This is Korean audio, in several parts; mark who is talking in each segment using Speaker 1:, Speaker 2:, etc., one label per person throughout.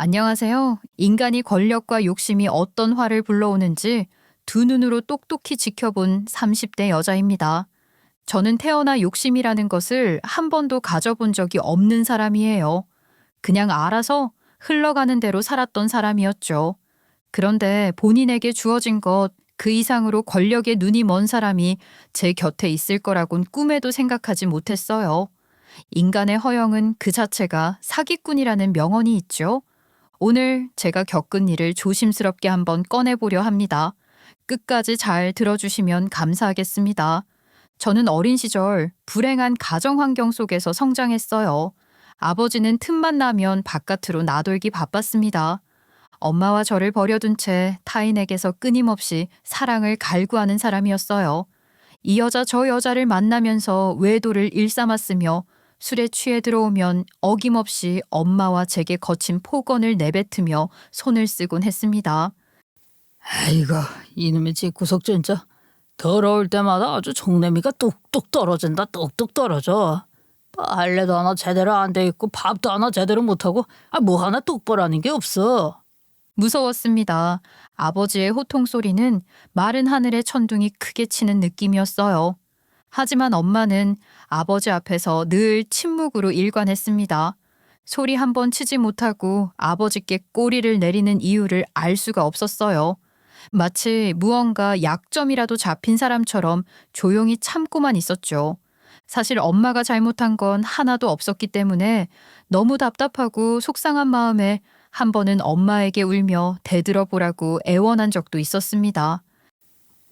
Speaker 1: 안녕하세요. 인간이 권력과 욕심이 어떤 화를 불러오는지 두 눈으로 똑똑히 지켜본 30대 여자입니다. 저는 태어나 욕심이라는 것을 한 번도 가져본 적이 없는 사람이에요. 그냥 알아서 흘러가는 대로 살았던 사람이었죠. 그런데 본인에게 주어진 것 그 이상으로 권력에 눈이 먼 사람이 제 곁에 있을 거라곤 꿈에도 생각하지 못했어요. 인간의 허영은 그 자체가 사기꾼이라는 명언이 있죠. 오늘 제가 겪은 일을 조심스럽게 한번 꺼내보려 합니다. 끝까지 잘 들어주시면 감사하겠습니다. 저는 어린 시절 불행한 가정 환경 속에서 성장했어요. 아버지는 틈만 나면 바깥으로 나돌기 바빴습니다. 엄마와 저를 버려둔 채 타인에게서 끊임없이 사랑을 갈구하는 사람이었어요. 이 여자 저 여자를 만나면서 외도를 일삼았으며 술에 취해 들어오면 어김없이 엄마와 제게 거친 폭언을 내뱉으며 손을 쓰곤 했습니다.
Speaker 2: 아이고, 이놈의 집구석 진짜. 더러울 때마다 아주 정내미가 뚝뚝 떨어진다. 뚝뚝 떨어져. 빨래도 하나 제대로 안 돼 있고 밥도 하나 제대로 못하고 뭐 하나 똑바로하는 게 없어.
Speaker 1: 무서웠습니다. 아버지의 호통 소리는 마른 하늘에 천둥이 크게 치는 느낌이었어요. 하지만 엄마는 아버지 앞에서 늘 침묵으로 일관했습니다. 소리 한 번 치지 못하고 아버지께 꼬리를 내리는 이유를 알 수가 없었어요. 마치 무언가 약점이라도 잡힌 사람처럼 조용히 참고만 있었죠. 사실 엄마가 잘못한 건 하나도 없었기 때문에 너무 답답하고 속상한 마음에 한 번은 엄마에게 울며 대들어보라고 애원한 적도 있었습니다.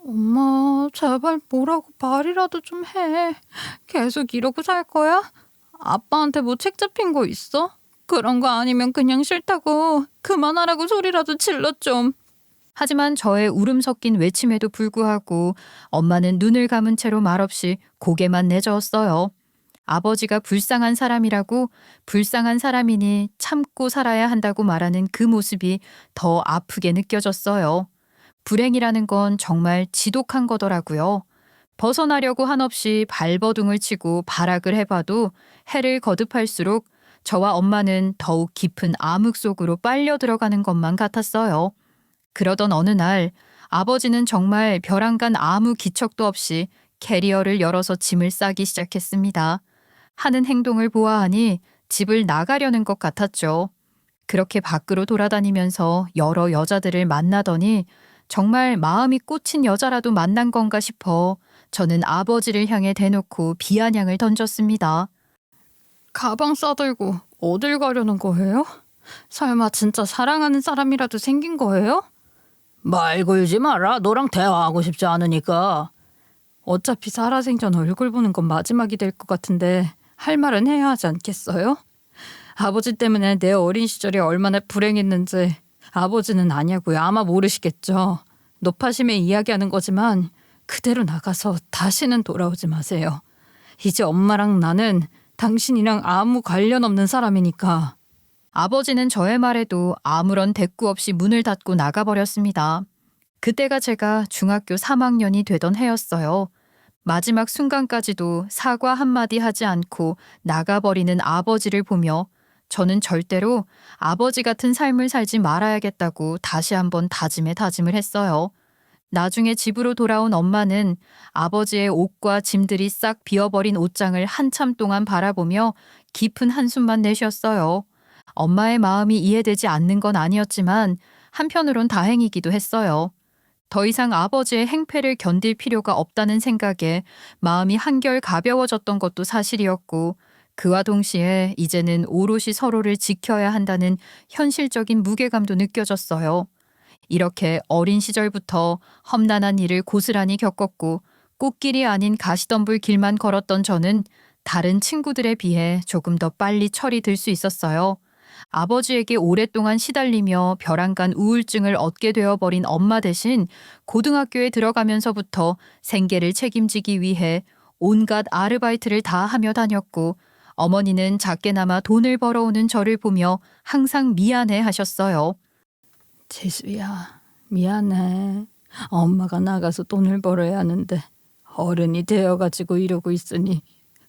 Speaker 2: 엄마, 제발 뭐라고 말이라도 좀 해. 계속 이러고 살 거야? 아빠한테 뭐 책 잡힌 거 있어? 그런 거 아니면 그냥 싫다고 그만하라고 소리라도 질러 좀.
Speaker 1: 하지만 저의 울음 섞인 외침에도 불구하고 엄마는 눈을 감은 채로 말없이 고개만 내저었어요. 아버지가 불쌍한 사람이라고 불쌍한 사람이니 참고 살아야 한다고 말하는 그 모습이 더 아프게 느껴졌어요. 불행이라는 건 정말 지독한 거더라고요. 벗어나려고 한없이 발버둥을 치고 발악을 해봐도 해를 거듭할수록 저와 엄마는 더욱 깊은 암흑 속으로 빨려 들어가는 것만 같았어요. 그러던 어느 날 아버지는 정말 벼랑간 아무 기척도 없이 캐리어를 열어서 짐을 싸기 시작했습니다. 하는 행동을 보아하니 집을 나가려는 것 같았죠. 그렇게 밖으로 돌아다니면서 여러 여자들을 만나더니 정말 마음이 꽂힌 여자라도 만난 건가 싶어 저는 아버지를 향해 대놓고 비아냥을 던졌습니다.
Speaker 2: 가방 싸들고 어딜 가려는 거예요? 설마 진짜 사랑하는 사람이라도 생긴 거예요? 말 걸지 마라. 너랑 대화하고 싶지 않으니까. 어차피 살아생전 얼굴 보는 건 마지막이 될 것 같은데 할 말은 해야 하지 않겠어요? 아버지 때문에 내 어린 시절이 얼마나 불행했는지 아버지는 아냐고요. 아마 모르시겠죠. 노파심에 이야기하는 거지만 그대로 나가서 다시는 돌아오지 마세요. 이제 엄마랑 나는 당신이랑 아무 관련 없는 사람이니까.
Speaker 1: 아버지는 저의 말에도 아무런 대꾸 없이 문을 닫고 나가버렸습니다. 그때가 제가 중학교 3학년이 되던 해였어요. 마지막 순간까지도 사과 한마디 하지 않고 나가버리는 아버지를 보며 저는 절대로 아버지 같은 삶을 살지 말아야겠다고 다시 한번 다짐에 다짐을 했어요. 나중에 집으로 돌아온 엄마는 아버지의 옷과 짐들이 싹 비어버린 옷장을 한참 동안 바라보며 깊은 한숨만 내쉬었어요. 엄마의 마음이 이해되지 않는 건 아니었지만 한편으론 다행이기도 했어요. 더 이상 아버지의 행패를 견딜 필요가 없다는 생각에 마음이 한결 가벼워졌던 것도 사실이었고 그와 동시에 이제는 오롯이 서로를 지켜야 한다는 현실적인 무게감도 느껴졌어요. 이렇게 어린 시절부터 험난한 일을 고스란히 겪었고 꽃길이 아닌 가시덤불 길만 걸었던 저는 다른 친구들에 비해 조금 더 빨리 철이 들 수 있었어요. 아버지에게 오랫동안 시달리며 벼랑간 우울증을 얻게 되어버린 엄마 대신 고등학교에 들어가면서부터 생계를 책임지기 위해 온갖 아르바이트를 다 하며 다녔고 어머니는 작게나마 돈을 벌어오는 저를 보며 항상 미안해 하셨어요.
Speaker 2: 재수야, 미안해. 엄마가 나가서 돈을 벌어야 하는데 어른이 되어가지고 이러고 있으니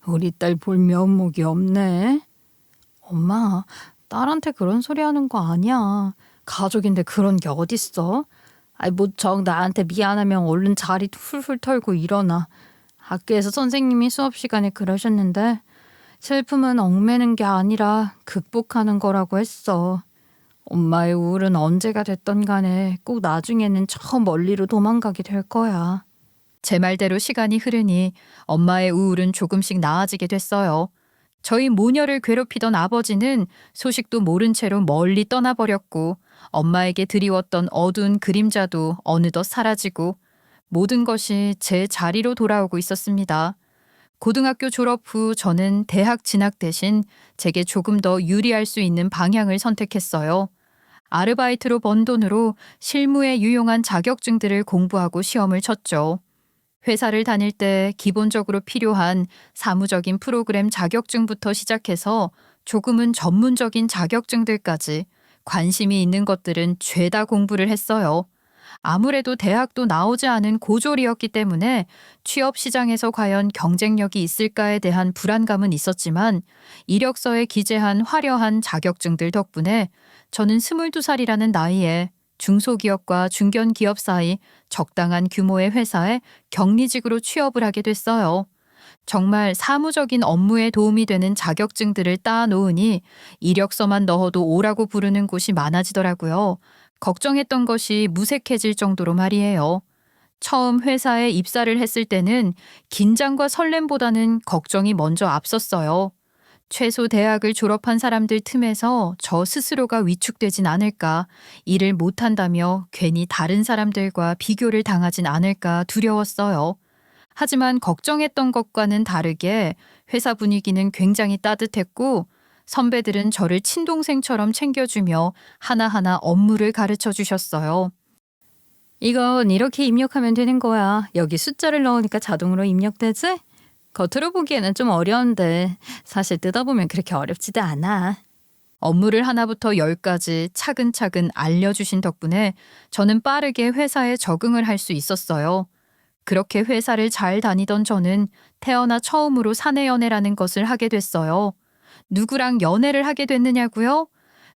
Speaker 2: 우리 딸 볼 면목이 없네. 엄마, 딸한테 그런 소리 하는 거 아니야. 가족인데 그런 게 어딨어? 아이 모척 나한테 미안하면 얼른 자리 훌훌 털고 일어나. 학교에서 선생님이 수업 시간에 그러셨는데 슬픔은 얽매는 게 아니라 극복하는 거라고 했어. 엄마의 우울은 언제가 됐던 간에 꼭 나중에는 저 멀리로 도망가게 될 거야.
Speaker 1: 제 말대로 시간이 흐르니 엄마의 우울은 조금씩 나아지게 됐어요. 저희 모녀를 괴롭히던 아버지는 소식도 모른 채로 멀리 떠나버렸고 엄마에게 드리웠던 어두운 그림자도 어느덧 사라지고 모든 것이 제 자리로 돌아오고 있었습니다. 고등학교 졸업 후 저는 대학 진학 대신 제게 조금 더 유리할 수 있는 방향을 선택했어요. 아르바이트로 번 돈으로 실무에 유용한 자격증들을 공부하고 시험을 쳤죠. 회사를 다닐 때 기본적으로 필요한 사무적인 프로그램 자격증부터 시작해서 조금은 전문적인 자격증들까지 관심이 있는 것들은 죄다 공부를 했어요. 아무래도 대학도 나오지 않은 고졸이었기 때문에 취업 시장에서 과연 경쟁력이 있을까에 대한 불안감은 있었지만 이력서에 기재한 화려한 자격증들 덕분에 저는 22살이라는 나이에 중소기업과 중견기업 사이 적당한 규모의 회사에 격리직으로 취업을 하게 됐어요. 정말 사무적인 업무에 도움이 되는 자격증들을 따 놓으니 이력서만 넣어도 오라고 부르는 곳이 많아지더라고요. 걱정했던 것이 무색해질 정도로 말이에요. 처음 회사에 입사를 했을 때는 긴장과 설렘보다는 걱정이 먼저 앞섰어요. 최소 대학을 졸업한 사람들 틈에서 저 스스로가 위축되진 않을까, 일을 못한다며 괜히 다른 사람들과 비교를 당하진 않을까 두려웠어요. 하지만 걱정했던 것과는 다르게 회사 분위기는 굉장히 따뜻했고 선배들은 저를 친동생처럼 챙겨주며 하나하나 업무를 가르쳐 주셨어요.
Speaker 2: 이건 이렇게 입력하면 되는 거야. 여기 숫자를 넣으니까 자동으로 입력되지? 겉으로 보기에는 좀 어려운데 사실 뜯어보면 그렇게 어렵지도 않아.
Speaker 1: 업무를 하나부터 10까지 차근차근 알려주신 덕분에 저는 빠르게 회사에 적응을 할 수 있었어요. 그렇게 회사를 잘 다니던 저는 태어나 처음으로 사내 연애라는 것을 하게 됐어요. 누구랑 연애를 하게 됐느냐고요?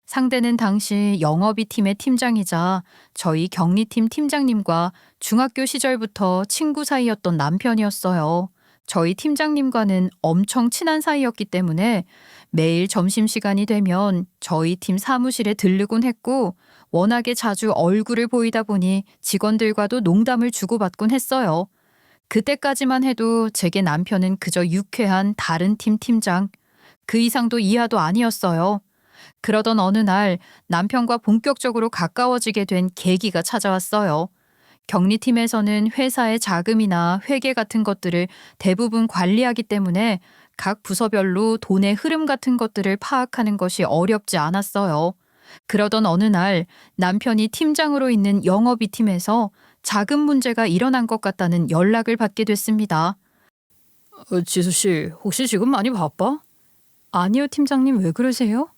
Speaker 1: 상대는 당시 영업이 팀의 팀장이자 저희 격리팀 팀장님과 중학교 시절부터 친구 사이였던 남편이었어요. 저희 팀장님과는 엄청 친한 사이였기 때문에 매일 점심시간이 되면 저희 팀 사무실에 들르곤 했고 워낙에 자주 얼굴을 보이다 보니 직원들과도 농담을 주고받곤 했어요. 그때까지만 해도 제게 남편은 그저 유쾌한 다른 팀 팀장, 그 이상도 이하도 아니었어요. 그러던 어느 날 남편과 본격적으로 가까워지게 된 계기가 찾아왔어요. 격리팀에서는 회사의 자금이나 회계 같은 것들을 대부분 관리하기 때문에 각 부서별로 돈의 흐름 같은 것들을 파악하는 것이 어렵지 않았어요. 그러던 어느 날 남편이 팀장으로 있는 영업이 팀에서 자금 문제가 일어난 것 같다는 연락을 받게 됐습니다.
Speaker 2: 지수 씨, 혹시 지금 많이 바빠? 아니요, 팀장님. 왜 그러세요?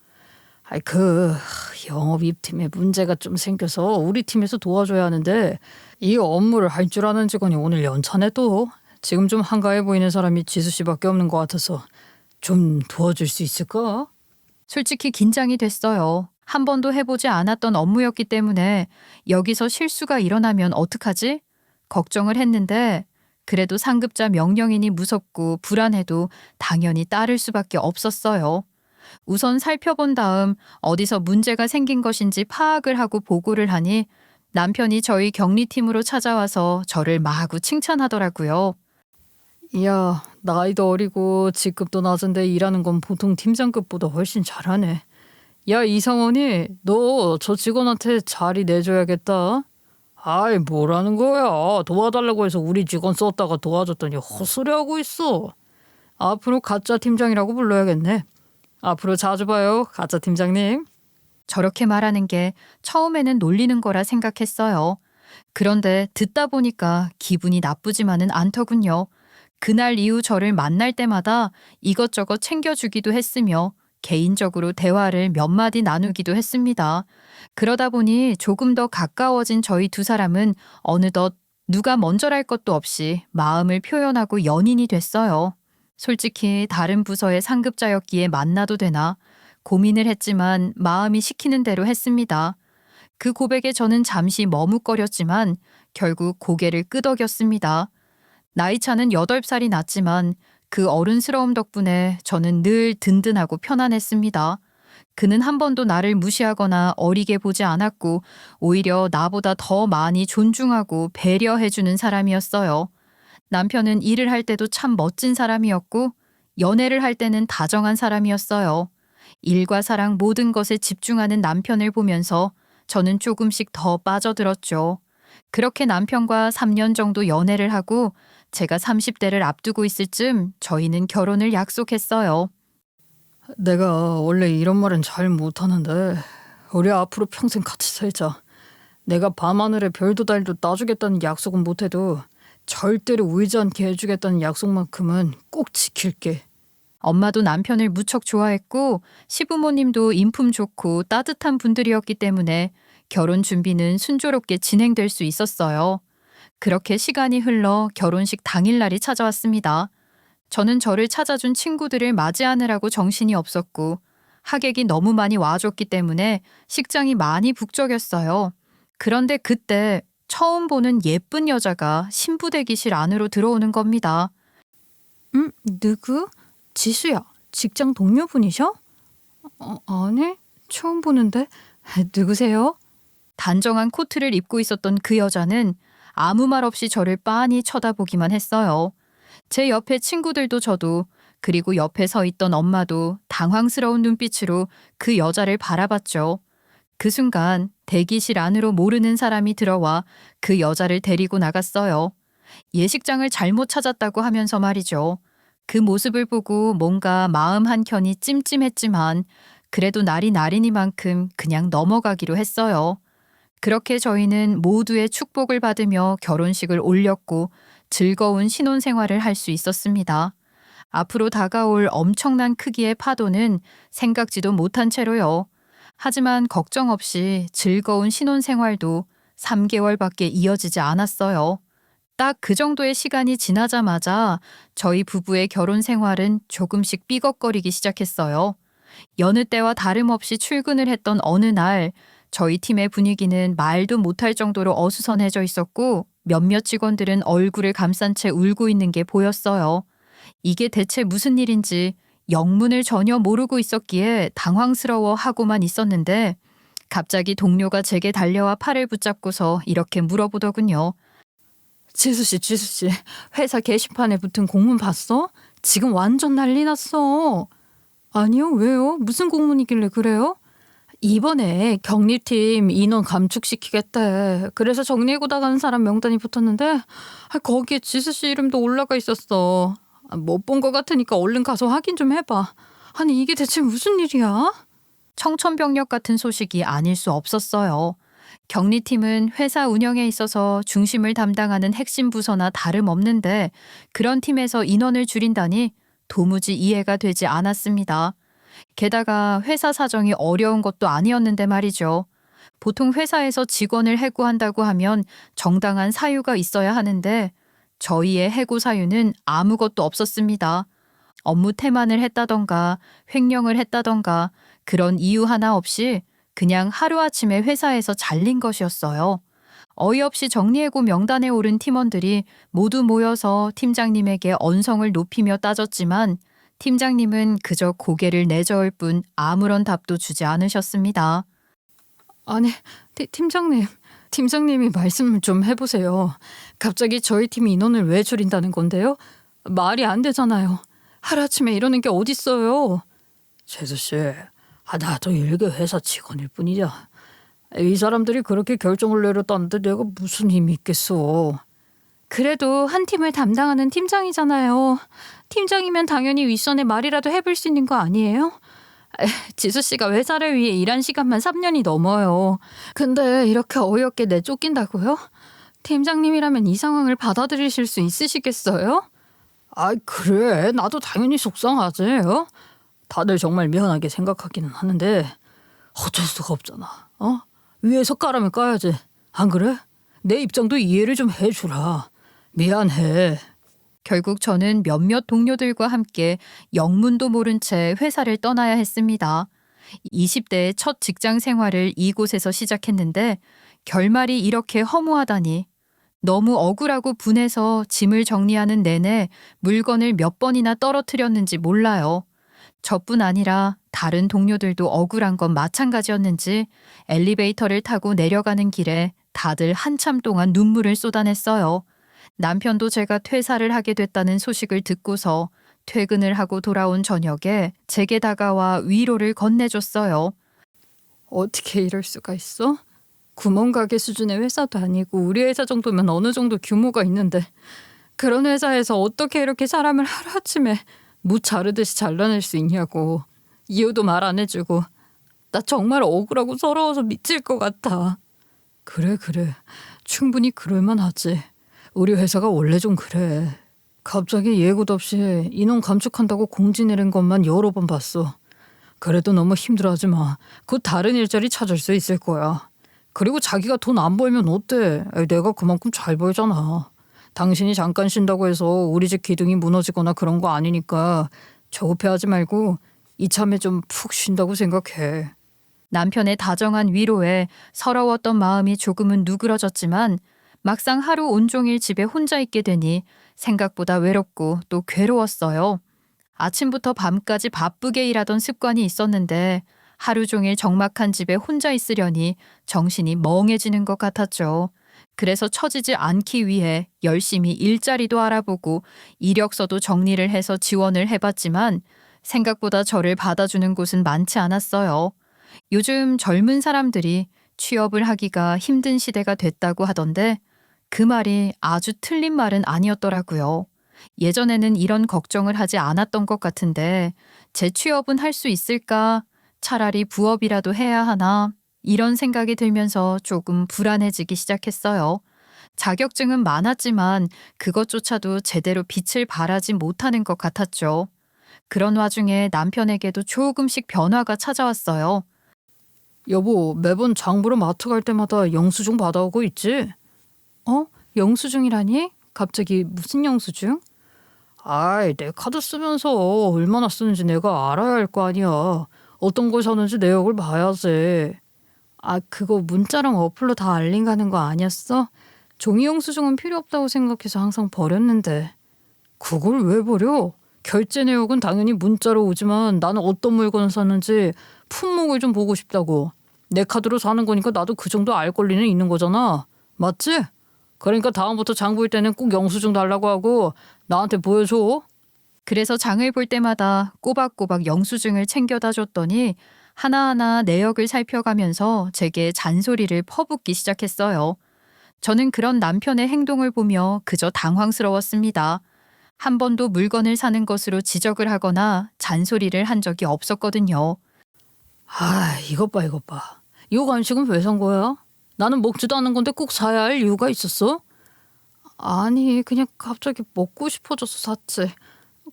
Speaker 2: 영업이입팀에 문제가 좀 생겨서 우리 팀에서 도와줘야 하는데 이 업무를 할 줄 아는 직원이 오늘 연차네 또. 지금 좀 한가해 보이는 사람이 지수 씨밖에 없는 것 같아서 좀 도와줄 수 있을까?
Speaker 1: 솔직히 긴장이 됐어요. 한 번도 해보지 않았던 업무였기 때문에 여기서 실수가 일어나면 어떡하지? 걱정을 했는데 그래도 상급자 명령이니 무섭고 불안해도 당연히 따를 수밖에 없었어요. 우선 살펴본 다음 어디서 문제가 생긴 것인지 파악을 하고 보고를 하니 남편이 저희 격리팀으로 찾아와서 저를 마구 칭찬하더라고요.
Speaker 2: 이야, 나이도 어리고 직급도 낮은데 일하는 건 보통 팀장급보다 훨씬 잘하네. 야, 이상원이 너 저 직원한테 자리 내줘야겠다. 아이, 뭐라는 거야. 도와달라고 해서 우리 직원 썼다가 도와줬더니 헛소리하고 있어. 앞으로 가짜 팀장이라고 불러야겠네. 앞으로 자주 봐요, 가짜 팀장님.
Speaker 1: 저렇게 말하는 게 처음에는 놀리는 거라 생각했어요. 그런데 듣다 보니까 기분이 나쁘지만은 않더군요. 그날 이후 저를 만날 때마다 이것저것 챙겨주기도 했으며 개인적으로 대화를 몇 마디 나누기도 했습니다. 그러다 보니 조금 더 가까워진 저희 두 사람은 어느덧 누가 먼저랄 것도 없이 마음을 표현하고 연인이 됐어요. 솔직히 다른 부서의 상급자였기에 만나도 되나 고민을 했지만 마음이 시키는 대로 했습니다. 그 고백에 저는 잠시 머뭇거렸지만 결국 고개를 끄덕였습니다. 나이 차는 8살이 났지만 그 어른스러움 덕분에 저는 늘 든든하고 편안했습니다. 그는 한 번도 나를 무시하거나 어리게 보지 않았고 오히려 나보다 더 많이 존중하고 배려해주는 사람이었어요. 남편은 일을 할 때도 참 멋진 사람이었고 연애를 할 때는 다정한 사람이었어요. 일과 사랑 모든 것에 집중하는 남편을 보면서 저는 조금씩 더 빠져들었죠. 그렇게 남편과 3년 정도 연애를 하고 제가 30대를 앞두고 있을 즈음 저희는 결혼을 약속했어요.
Speaker 2: 내가 원래 이런 말은 잘 못하는데 우리 앞으로 평생 같이 살자. 내가 밤하늘에 별도 달도 따주겠다는 약속은 못해도 절대로 울지 않게 해주겠다는 약속만큼은 꼭 지킬게.
Speaker 1: 엄마도 남편을 무척 좋아했고 시부모님도 인품 좋고 따뜻한 분들이었기 때문에 결혼 준비는 순조롭게 진행될 수 있었어요. 그렇게 시간이 흘러 결혼식 당일날이 찾아왔습니다. 저는 저를 찾아준 친구들을 맞이하느라고 정신이 없었고 하객이 너무 많이 와줬기 때문에 식장이 많이 북적였어요. 그런데 그때 처음 보는 예쁜 여자가 신부 대기실 안으로 들어오는 겁니다.
Speaker 2: 누구? 지수야, 직장 동료분이셔? 아니, 처음 보는데. 누구세요?
Speaker 1: 단정한 코트를 입고 있었던 그 여자는 아무 말 없이 저를 빤히 쳐다보기만 했어요. 제 옆에 친구들도 저도 그리고 옆에 서 있던 엄마도 당황스러운 눈빛으로 그 여자를 바라봤죠. 그 순간 대기실 안으로 모르는 사람이 들어와 그 여자를 데리고 나갔어요. 예식장을 잘못 찾았다고 하면서 말이죠. 그 모습을 보고 뭔가 마음 한켠이 찜찜했지만 그래도 날이 날이니만큼 그냥 넘어가기로 했어요. 그렇게 저희는 모두의 축복을 받으며 결혼식을 올렸고 즐거운 신혼생활을 할 수 있었습니다. 앞으로 다가올 엄청난 크기의 파도는 생각지도 못한 채로요. 하지만 걱정 없이 즐거운 신혼생활도 3개월밖에 이어지지 않았어요. 딱 그 정도의 시간이 지나자마자 저희 부부의 결혼 생활은 조금씩 삐걱거리기 시작했어요. 여느 때와 다름없이 출근을 했던 어느 날 저희 팀의 분위기는 말도 못할 정도로 어수선해져 있었고 몇몇 직원들은 얼굴을 감싼 채 울고 있는 게 보였어요. 이게 대체 무슨 일인지 영문을 전혀 모르고 있었기에 당황스러워하고만 있었는데 갑자기 동료가 제게 달려와 팔을 붙잡고서 이렇게 물어보더군요.
Speaker 2: 지수씨, 회사 게시판에 붙은 공문 봤어? 지금 완전 난리 났어. 아니요, 왜요? 무슨 공문이길래 그래요? 이번에 격리팀 인원 감축시키겠대. 그래서 정리해고 나가는 사람 명단이 붙었는데 거기에 지수씨 이름도 올라가 있었어. 못 본 것 같으니까 얼른 가서 확인 좀 해봐. 아니 이게 대체 무슨 일이야?
Speaker 1: 청천벽력 같은 소식이 아닐 수 없었어요. 격리팀은 회사 운영에 있어서 중심을 담당하는 핵심 부서나 다름없는데 그런 팀에서 인원을 줄인다니 도무지 이해가 되지 않았습니다. 게다가 회사 사정이 어려운 것도 아니었는데 말이죠. 보통 회사에서 직원을 해고한다고 하면 정당한 사유가 있어야 하는데 저희의 해고 사유는 아무것도 없었습니다. 업무 태만을 했다던가 횡령을 했다던가 그런 이유 하나 없이 그냥 하루아침에 회사에서 잘린 것이었어요. 어이없이 정리해고 명단에 오른 팀원들이 모두 모여서 팀장님에게 언성을 높이며 따졌지만 팀장님은 그저 고개를 내저을 뿐 아무런 답도 주지 않으셨습니다.
Speaker 2: 아니, 팀장님이 말씀을 좀 해보세요. 갑자기 저희 팀 인원을 왜 줄인다는 건데요? 말이 안 되잖아요. 하루아침에 이러는 게 어딨어요. 재수씨, 나도 일개 회사 직원일 뿐이야. 이 사람들이 그렇게 결정을 내렸다는데 내가 무슨 힘이 있겠어. 그래도 한 팀을 담당하는 팀장이잖아요. 팀장이면 당연히 윗선의 말이라도 해볼 수 있는 거 아니에요? 지수씨가 회사를 위해 일한 시간만 3년이 넘어요. 근데 이렇게 어이없게 내쫓긴다고요? 팀장님이라면 이 상황을 받아들이실 수 있으시겠어요? 그래. 나도 당연히 속상하지. 다들 정말 미안하게 생각하기는 하는데 어쩔 수가 없잖아. 위에서 까라면 까야지. 안 그래? 내 입장도 이해를 좀 해주라. 미안해.
Speaker 1: 결국 저는 몇몇 동료들과 함께 영문도 모른 채 회사를 떠나야 했습니다. 20대의 첫 직장 생활을 이곳에서 시작했는데 결말이 이렇게 허무하다니. 너무 억울하고 분해서 짐을 정리하는 내내 물건을 몇 번이나 떨어뜨렸는지 몰라요. 저뿐 아니라 다른 동료들도 억울한 건 마찬가지였는지 엘리베이터를 타고 내려가는 길에 다들 한참 동안 눈물을 쏟아냈어요. 남편도 제가 퇴사를 하게 됐다는 소식을 듣고서 퇴근을 하고 돌아온 저녁에 제게 다가와 위로를 건네줬어요.
Speaker 2: 어떻게 이럴 수가 있어? 구멍가게 수준의 회사도 아니고 우리 회사 정도면 어느 정도 규모가 있는데 그런 회사에서 어떻게 이렇게 사람을 하루아침에 무 자르듯이 잘라낼 수 있냐고. 이유도 말 안 해주고. 나 정말 억울하고 서러워서 미칠 것 같아. 그래. 충분히 그럴만하지. 우리 회사가 원래 좀 그래. 갑자기 예고도 없이 인원 감축한다고 공지 내린 것만 여러 번 봤어. 그래도 너무 힘들어하지 마. 곧 다른 일자리 찾을 수 있을 거야. 그리고 자기가 돈 안 벌면 어때? 내가 그만큼 잘 벌잖아. 당신이 잠깐 쉰다고 해서 우리 집 기둥이 무너지거나 그런 거 아니니까 조급해하지 말고 이참에 좀 푹 쉰다고 생각해.
Speaker 1: 남편의 다정한 위로에 서러웠던 마음이 조금은 누그러졌지만 막상 하루 온종일 집에 혼자 있게 되니 생각보다 외롭고 또 괴로웠어요. 아침부터 밤까지 바쁘게 일하던 습관이 있었는데 하루 종일 적막한 집에 혼자 있으려니 정신이 멍해지는 것 같았죠. 그래서 처지지 않기 위해 열심히 일자리도 알아보고 이력서도 정리를 해서 지원을 해봤지만 생각보다 저를 받아주는 곳은 많지 않았어요. 요즘 젊은 사람들이 취업을 하기가 힘든 시대가 됐다고 하던데 그 말이 아주 틀린 말은 아니었더라고요. 예전에는 이런 걱정을 하지 않았던 것 같은데 재취업은 할 수 있을까? 차라리 부업이라도 해야 하나? 이런 생각이 들면서 조금 불안해지기 시작했어요. 자격증은 많았지만 그것조차도 제대로 빛을 발하지 못하는 것 같았죠. 그런 와중에 남편에게도 조금씩 변화가 찾아왔어요.
Speaker 2: 여보, 매번 장 보러 마트 갈 때마다 영수증 받아오고 있지? 영수증이라니? 갑자기 무슨 영수증? 내 카드 쓰면서 얼마나 쓰는지 내가 알아야 할 거 아니야. 어떤 걸 사는지 내역을 봐야지. 그거 문자랑 어플로 다 알림 가는 거 아니었어? 종이 영수증은 필요 없다고 생각해서 항상 버렸는데. 그걸 왜 버려? 결제 내역은 당연히 문자로 오지만 나는 어떤 물건을 샀는지 품목을 좀 보고 싶다고. 내 카드로 사는 거니까 나도 그 정도 알 권리는 있는 거잖아. 맞지? 그러니까 다음부터 장 볼 때는 꼭 영수증 달라고 하고 나한테 보여줘.
Speaker 1: 그래서 장을 볼 때마다 꼬박꼬박 영수증을 챙겨다 줬더니 하나하나 내역을 살펴가면서 제게 잔소리를 퍼붓기 시작했어요. 저는 그런 남편의 행동을 보며 그저 당황스러웠습니다. 한 번도 물건을 사는 것으로 지적을 하거나 잔소리를 한 적이 없었거든요.
Speaker 2: 이것 봐. 이거 간식은 왜 산 거야? 나는 먹지도 않은 건데 꼭 사야 할 이유가 있었어? 아니, 그냥 갑자기 먹고 싶어져서 샀지.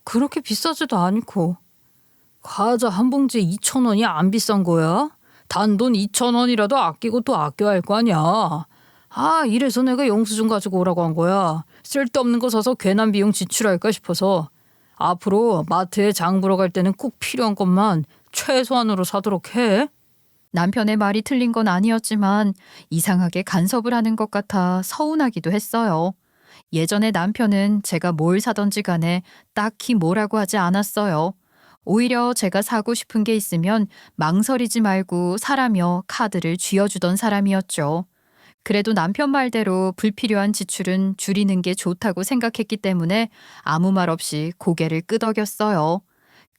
Speaker 2: 그렇게 비싸지도 않고. 과자 한 봉지에 2,000원이 안 비싼 거야? 단돈 2,000원이라도 아끼고 또 아껴야 할 거 아니야. 이래서 내가 영수증 가지고 오라고 한 거야. 쓸데없는 거 사서 괜한 비용 지출할까 싶어서. 앞으로 마트에 장 보러 갈 때는 꼭 필요한 것만 최소한으로 사도록 해.
Speaker 1: 남편의 말이 틀린 건 아니었지만 이상하게 간섭을 하는 것 같아 서운하기도 했어요. 예전에 남편은 제가 뭘 사던지 간에 딱히 뭐라고 하지 않았어요. 오히려 제가 사고 싶은 게 있으면 망설이지 말고 사라며 카드를 쥐어주던 사람이었죠. 그래도 남편 말대로 불필요한 지출은 줄이는 게 좋다고 생각했기 때문에 아무 말 없이 고개를 끄덕였어요.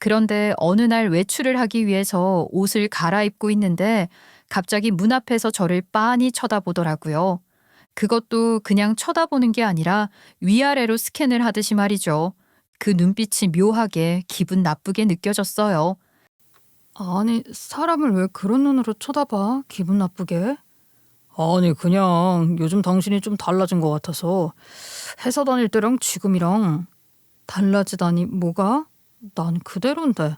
Speaker 1: 그런데 어느 날 외출을 하기 위해서 옷을 갈아입고 있는데 갑자기 문 앞에서 저를 빤히 쳐다보더라고요. 그것도 그냥 쳐다보는 게 아니라 위아래로 스캔을 하듯이 말이죠. 그 눈빛이 묘하게 기분 나쁘게 느껴졌어요.
Speaker 2: 아니, 사람을 왜 그런 눈으로 쳐다봐? 기분 나쁘게? 아니, 그냥 요즘 당신이 좀 달라진 것 같아서. 회사 다닐 때랑 지금이랑. 달라지다니 뭐가? 난 그대로인데.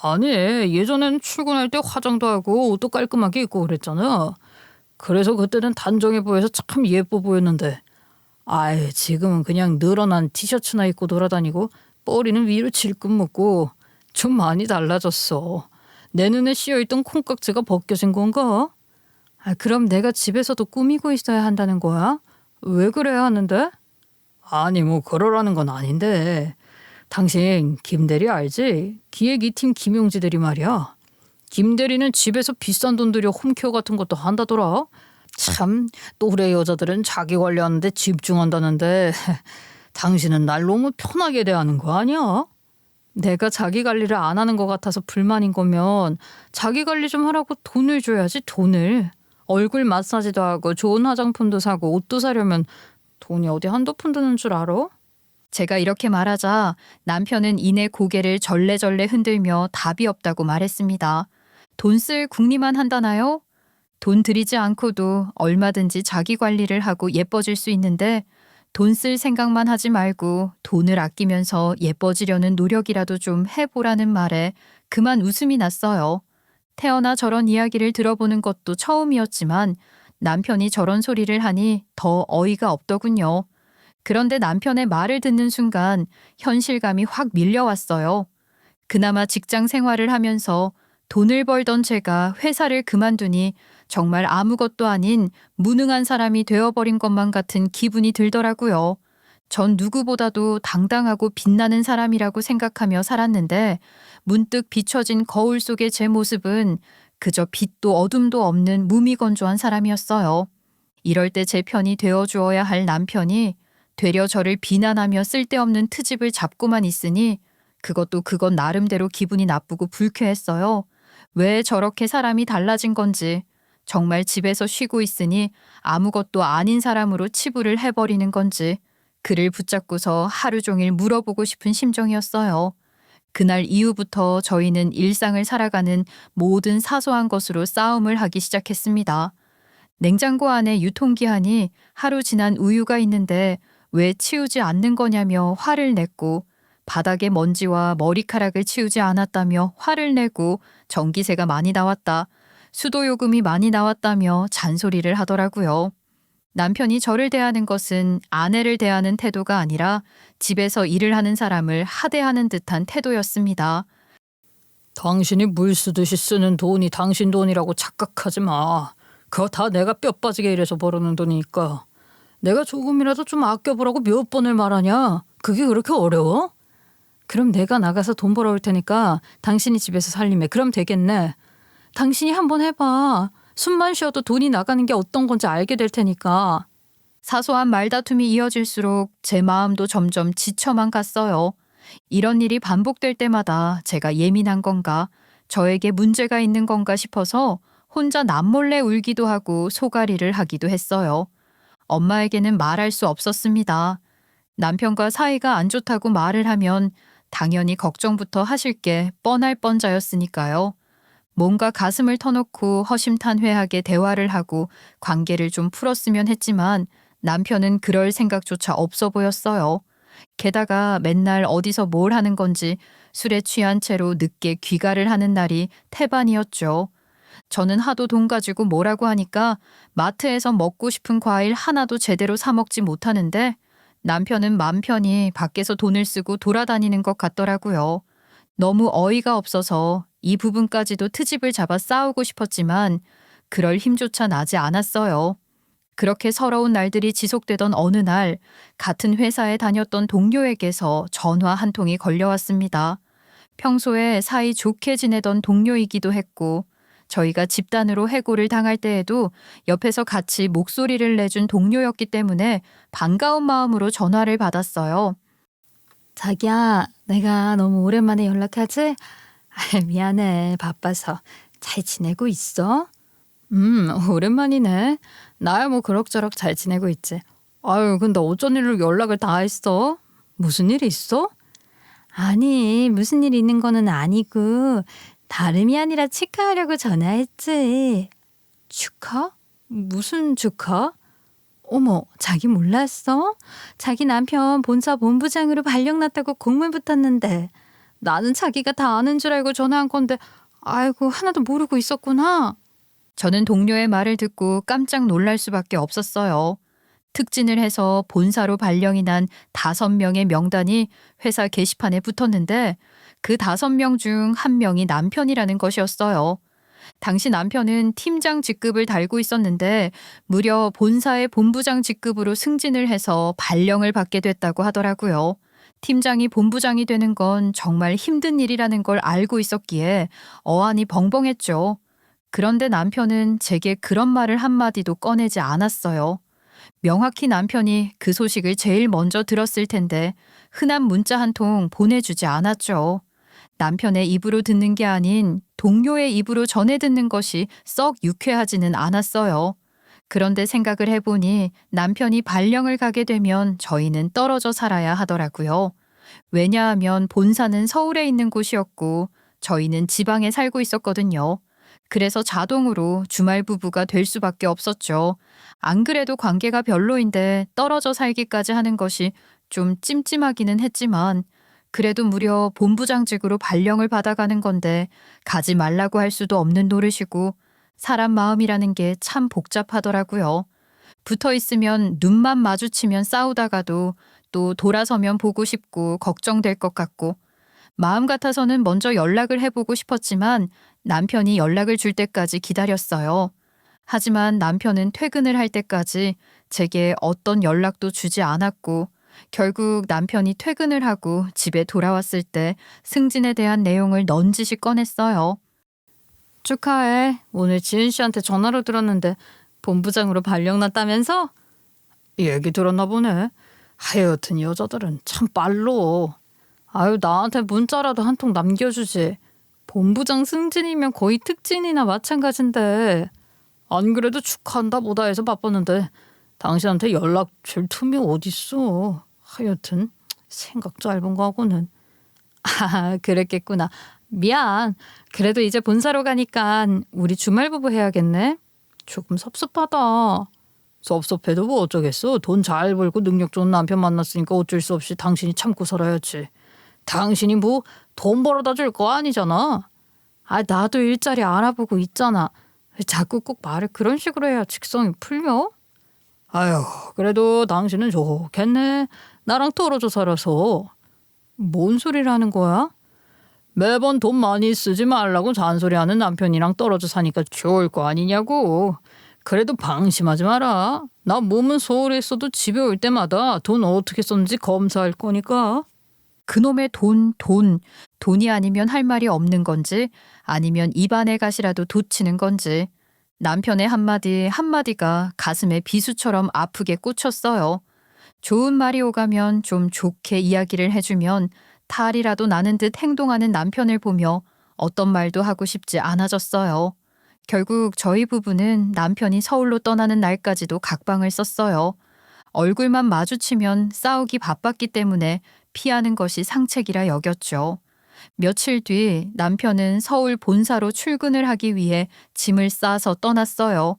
Speaker 2: 아니, 예전엔 출근할 때 화장도 하고 옷도 깔끔하게 입고 그랬잖아. 그래서 그때는 단정해 보여서 참 예뻐 보였는데. 지금은 그냥 늘어난 티셔츠나 입고 돌아다니고 머리는 위로 질끈 묶고 좀 많이 달라졌어. 내 눈에 씌어있던 콩깍지가 벗겨진 건가? 그럼 내가 집에서도 꾸미고 있어야 한다는 거야? 왜 그래야 하는데? 아니 뭐 그러라는 건 아닌데 당신 김대리 알지? 기획 2팀 김용지대리 말이야. 김대리는 집에서 비싼 돈 들여 홈케어 같은 것도 한다더라. 참 또래 여자들은 자기 관리하는데 집중한다는데 당신은 날 너무 편하게 대하는 거 아니야? 내가 자기 관리를 안 하는 것 같아서 불만인 거면 자기 관리 좀 하라고 돈을 줘야지 돈을. 얼굴 마사지도 하고 좋은 화장품도 사고 옷도 사려면 돈이 어디 한두 푼 드는 줄 알아?
Speaker 1: 제가 이렇게 말하자 남편은 이내 고개를 절레절레 흔들며 답이 없다고 말했습니다. 돈 쓸 궁리만 한다나요? 돈 들이지 않고도 얼마든지 자기 관리를 하고 예뻐질 수 있는데 돈 쓸 생각만 하지 말고 돈을 아끼면서 예뻐지려는 노력이라도 좀 해보라는 말에 그만 웃음이 났어요. 태어나 저런 이야기를 들어보는 것도 처음이었지만 남편이 저런 소리를 하니 더 어이가 없더군요. 그런데 남편의 말을 듣는 순간 현실감이 확 밀려왔어요. 그나마 직장 생활을 하면서 돈을 벌던 제가 회사를 그만두니 정말 아무것도 아닌 무능한 사람이 되어버린 것만 같은 기분이 들더라고요. 전 누구보다도 당당하고 빛나는 사람이라고 생각하며 살았는데 문득 비춰진 거울 속의 제 모습은 그저 빛도 어둠도 없는 무미건조한 사람이었어요. 이럴 때 제 편이 되어주어야 할 남편이 되려 저를 비난하며 쓸데없는 트집을 잡고만 있으니 그건 나름대로 기분이 나쁘고 불쾌했어요. 왜 저렇게 사람이 달라진 건지, 정말 집에서 쉬고 있으니 아무것도 아닌 사람으로 치부를 해버리는 건지 그를 붙잡고서 하루 종일 물어보고 싶은 심정이었어요. 그날 이후부터 저희는 일상을 살아가는 모든 사소한 것으로 싸움을 하기 시작했습니다. 냉장고 안에 유통기한이 하루 지난 우유가 있는데 왜 치우지 않는 거냐며 화를 냈고 바닥에 먼지와 머리카락을 치우지 않았다며 화를 내고 전기세가 많이 나왔다, 수도요금이 많이 나왔다며 잔소리를 하더라고요. 남편이 저를 대하는 것은 아내를 대하는 태도가 아니라 집에서 일을 하는 사람을 하대하는 듯한 태도였습니다.
Speaker 2: 당신이 물 쓰듯이 쓰는 돈이 당신 돈이라고 착각하지 마. 그거 다 내가 뼈 빠지게 일해서 벌어놓은 돈이니까. 내가 조금이라도 좀 아껴보라고 몇 번을 말하냐? 그게 그렇게 어려워? 그럼 내가 나가서 돈 벌어올 테니까 당신이 집에서 살림해. 그럼 되겠네. 당신이 한번 해봐. 숨만 쉬어도 돈이 나가는 게 어떤 건지 알게 될 테니까.
Speaker 1: 사소한 말다툼이 이어질수록 제 마음도 점점 지쳐만 갔어요. 이런 일이 반복될 때마다 제가 예민한 건가, 저에게 문제가 있는 건가 싶어서 혼자 남몰래 울기도 하고 소가리를 하기도 했어요. 엄마에게는 말할 수 없었습니다. 남편과 사이가 안 좋다고 말을 하면 당연히 걱정부터 하실 게 뻔할 뻔자였으니까요. 뭔가 가슴을 터놓고 허심탄회하게 대화를 하고 관계를 좀 풀었으면 했지만 남편은 그럴 생각조차 없어 보였어요. 게다가 맨날 어디서 뭘 하는 건지 술에 취한 채로 늦게 귀가를 하는 날이 태반이었죠. 저는 하도 돈 가지고 뭐라고 하니까 마트에서 먹고 싶은 과일 하나도 제대로 사 먹지 못하는데 남편은 맘 편히 밖에서 돈을 쓰고 돌아다니는 것 같더라고요. 너무 어이가 없어서 이 부분까지도 트집을 잡아 싸우고 싶었지만 그럴 힘조차 나지 않았어요. 그렇게 서러운 날들이 지속되던 어느 날 같은 회사에 다녔던 동료에게서 전화 한 통이 걸려왔습니다. 평소에 사이 좋게 지내던 동료이기도 했고 저희가 집단으로 해고를 당할 때에도 옆에서 같이 목소리를 내준 동료였기 때문에 반가운 마음으로 전화를 받았어요.
Speaker 2: 자기야, 내가 너무 오랜만에 연락하지? 미안해, 바빠서. 잘 지내고 있어? 오랜만이네. 나야 뭐 그럭저럭 잘 지내고 있지. 아유, 근데 어쩐 일로 연락을 다 했어? 무슨 일 있어? 아니, 무슨 일 있는 거는 아니고 다름이 아니라 축하하려고 전화했지. 축하? 무슨 축하? 어머, 자기 몰랐어? 자기 남편 본사 본부장으로 발령났다고 공문 붙었는데 나는 자기가 다 아는 줄 알고 전화한 건데 아이고 하나도 모르고 있었구나.
Speaker 1: 저는 동료의 말을 듣고 깜짝 놀랄 수밖에 없었어요. 특진을 해서 본사로 발령이 난 5명의 명단이 회사 게시판에 붙었는데 그 5명 중 1명이 남편이라는 것이었어요. 당시 남편은 팀장 직급을 달고 있었는데 무려 본사의 본부장 직급으로 승진을 해서 발령을 받게 됐다고 하더라고요. 팀장이 본부장이 되는 건 정말 힘든 일이라는 걸 알고 있었기에 어안이 벙벙했죠. 그런데 남편은 제게 그런 말을 한마디도 꺼내지 않았어요. 명확히 남편이 그 소식을 제일 먼저 들었을 텐데 흔한 문자 한 통 보내주지 않았죠. 남편의 입으로 듣는 게 아닌 동료의 입으로 전해 듣는 것이 썩 유쾌하지는 않았어요. 그런데 생각을 해보니 남편이 발령을 가게 되면 저희는 떨어져 살아야 하더라고요. 왜냐하면 본사는 서울에 있는 곳이었고 저희는 지방에 살고 있었거든요. 그래서 자동으로 주말 부부가 될 수밖에 없었죠. 안 그래도 관계가 별로인데 떨어져 살기까지 하는 것이 좀 찜찜하기는 했지만 그래도 무려 본부장직으로 발령을 받아가는 건데 가지 말라고 할 수도 없는 노릇이고 사람 마음이라는 게 참 복잡하더라고요. 붙어 있으면 눈만 마주치면 싸우다가도 또 돌아서면 보고 싶고 걱정될 것 같고 마음 같아서는 먼저 연락을 해보고 싶었지만 남편이 연락을 줄 때까지 기다렸어요. 하지만 남편은 퇴근을 할 때까지 제게 어떤 연락도 주지 않았고 결국 남편이 퇴근을 하고 집에 돌아왔을 때 승진에 대한 내용을 넌지시 꺼냈어요.
Speaker 2: 축하해. 오늘 지은 씨한테 전화로 들었는데 본부장으로 발령 났다면서? 얘기 들었나 보네. 하여튼 여자들은 참 빨로. 아유, 나한테 문자라도 한 통 남겨주지. 본부장 승진이면 거의 특진이나 마찬가지인데. 안 그래도 축하한다 보다 해서 바빴는데 당신한테 연락 줄 틈이 어딨어. 하여튼 생각 짧은 거 하고는. 아, 그랬겠구나. 미안. 그래도 이제 본사로 가니까 우리 주말 부부 해야겠네. 조금 섭섭하다. 섭섭해도 뭐 어쩌겠어. 돈 잘 벌고 능력 좋은 남편 만났으니까 어쩔 수 없이 당신이 참고 살아야지. 당신이 뭐 돈 벌어다 줄 거 아니잖아. 아, 나도 일자리 알아보고 있잖아. 자꾸 꼭 말을 그런 식으로 해야 직성이 풀려? 아휴, 그래도 당신은 좋겠네. 나랑 떨어져 살아서. 뭔 소리라는 거야? 매번 돈 많이 쓰지 말라고 잔소리하는 남편이랑 떨어져 사니까 좋을 거 아니냐고. 그래도 방심하지 마라. 나 몸은 서울에 있어도 집에 올 때마다 돈 어떻게 썼는지 검사할 거니까.
Speaker 1: 그놈의 돈이 아니면 할 말이 없는 건지 아니면 입안에 가시라도 돋치는 건지 남편의 한마디가 가슴에 비수처럼 아프게 꽂혔어요. 좋은 말이 오가면 좀 좋게 이야기를 해주면 탈이라도 나는 듯 행동하는 남편을 보며 어떤 말도 하고 싶지 않아졌어요. 결국 저희 부부는 남편이 서울로 떠나는 날까지도 각방을 썼어요. 얼굴만 마주치면 싸우기 바빴기 때문에 피하는 것이 상책이라 여겼죠. 며칠 뒤 남편은 서울 본사로 출근을 하기 위해 짐을 싸서 떠났어요.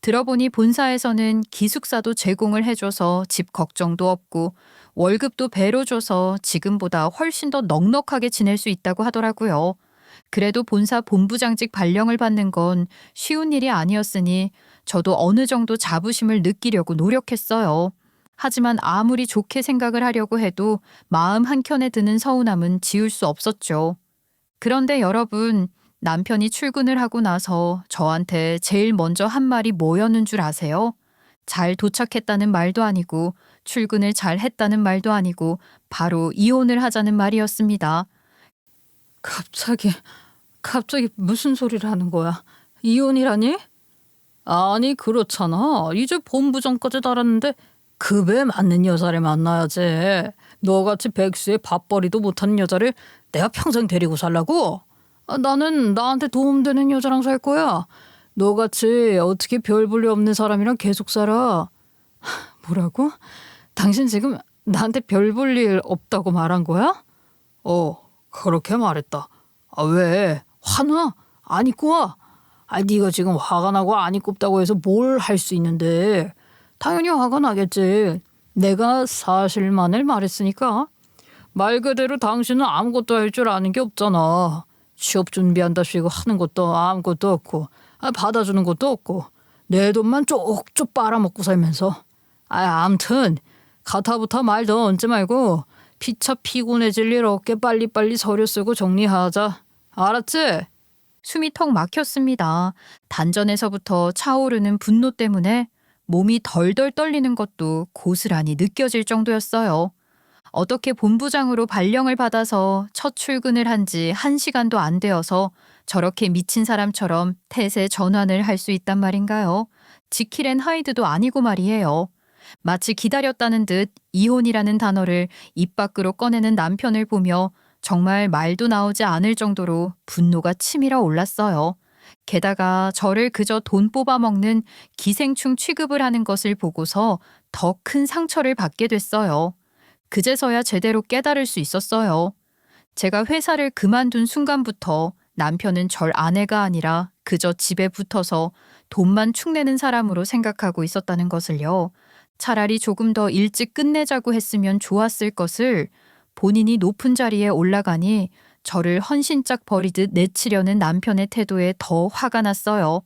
Speaker 1: 들어보니 본사에서는 기숙사도 제공을 해줘서 집 걱정도 없고 월급도 배로 줘서 지금보다 훨씬 더 넉넉하게 지낼 수 있다고 하더라고요. 그래도 본사 본부장직 발령을 받는 건 쉬운 일이 아니었으니 저도 어느 정도 자부심을 느끼려고 노력했어요. 하지만 아무리 좋게 생각을 하려고 해도 마음 한켠에 드는 서운함은 지울 수 없었죠. 그런데 여러분, 남편이 출근을 하고 나서 저한테 제일 먼저 한 말이 뭐였는 줄 아세요? 잘 도착했다는 말도 아니고 출근을 잘 했다는 말도 아니고 바로 이혼을 하자는 말이었습니다.
Speaker 2: 갑자기 무슨 소리를 하는 거야? 이혼이라니? 아니, 그렇잖아. 이제 본부장까지 달았는데 급에 맞는 여자를 만나야지. 너같이 백수에 밥벌이도 못하는 여자를 내가 평생 데리고 살라고? 나는 나한테 도움되는 여자랑 살 거야. 너같이 어떻게 별 볼 일 없는 사람이랑 계속 살아. 뭐라고? 당신 지금 나한테 별 볼 일 없다고 말한 거야? 그렇게 말했다. 왜? 화나? 안 입고 와. 네가 지금 화가 나고 안 입고 없다고 해서 뭘 할 수 있는데. 당연히 화가 나겠지. 내가 사실만을 말했으니까. 말 그대로 당신은 아무것도 할 줄 아는 게 없잖아. 취업 준비한다시고 하는 것도 아무것도 없고 받아주는 것도 없고 내 돈만 쪽쪽 빨아먹고 살면서. 암튼 가타부타 말 더 얹지 말고 피차 피곤해질 일 없게 빨리빨리 서류 쓰고 정리하자. 알았지?
Speaker 1: 숨이 턱 막혔습니다. 단전에서부터 차오르는 분노 때문에 몸이 덜덜 떨리는 것도 고스란히 느껴질 정도였어요. 어떻게 본부장으로 발령을 받아서 첫 출근을 한 지 1시간도 안 되어서 저렇게 미친 사람처럼 태세 전환을 할 수 있단 말인가요? 지킬 앤 하이드도 아니고 말이에요. 마치 기다렸다는 듯 이혼이라는 단어를 입 밖으로 꺼내는 남편을 보며 정말 말도 나오지 않을 정도로 분노가 치밀어 올랐어요. 게다가 저를 그저 돈 뽑아먹는 기생충 취급을 하는 것을 보고서 더 큰 상처를 받게 됐어요. 그제서야 제대로 깨달을 수 있었어요. 제가 회사를 그만둔 순간부터 남편은 절 아내가 아니라 그저 집에 붙어서 돈만 축내는 사람으로 생각하고 있었다는 것을요. 차라리 조금 더 일찍 끝내자고 했으면 좋았을 것을 본인이 높은 자리에 올라가니 저를 헌신짝 버리듯 내치려는 남편의 태도에 더 화가 났어요.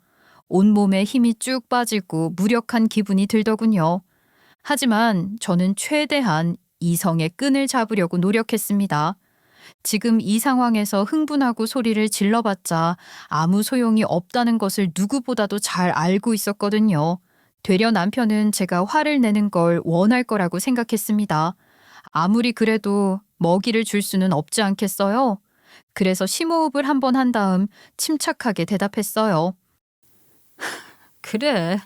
Speaker 1: 온몸에 힘이 쭉 빠지고 무력한 기분이 들더군요. 하지만 저는 최대한 이성의 끈을 잡으려고 노력했습니다. 지금 이 상황에서 흥분하고 소리를 질러봤자 아무 소용이 없다는 것을 누구보다도 잘 알고 있었거든요. 되려 남편은 제가 화를 내는 걸 원할 거라고 생각했습니다. 아무리 그래도 먹이를 줄 수는 없지 않겠어요? 그래서 심호흡을 한번 한 다음 침착하게 대답했어요.
Speaker 2: 그래.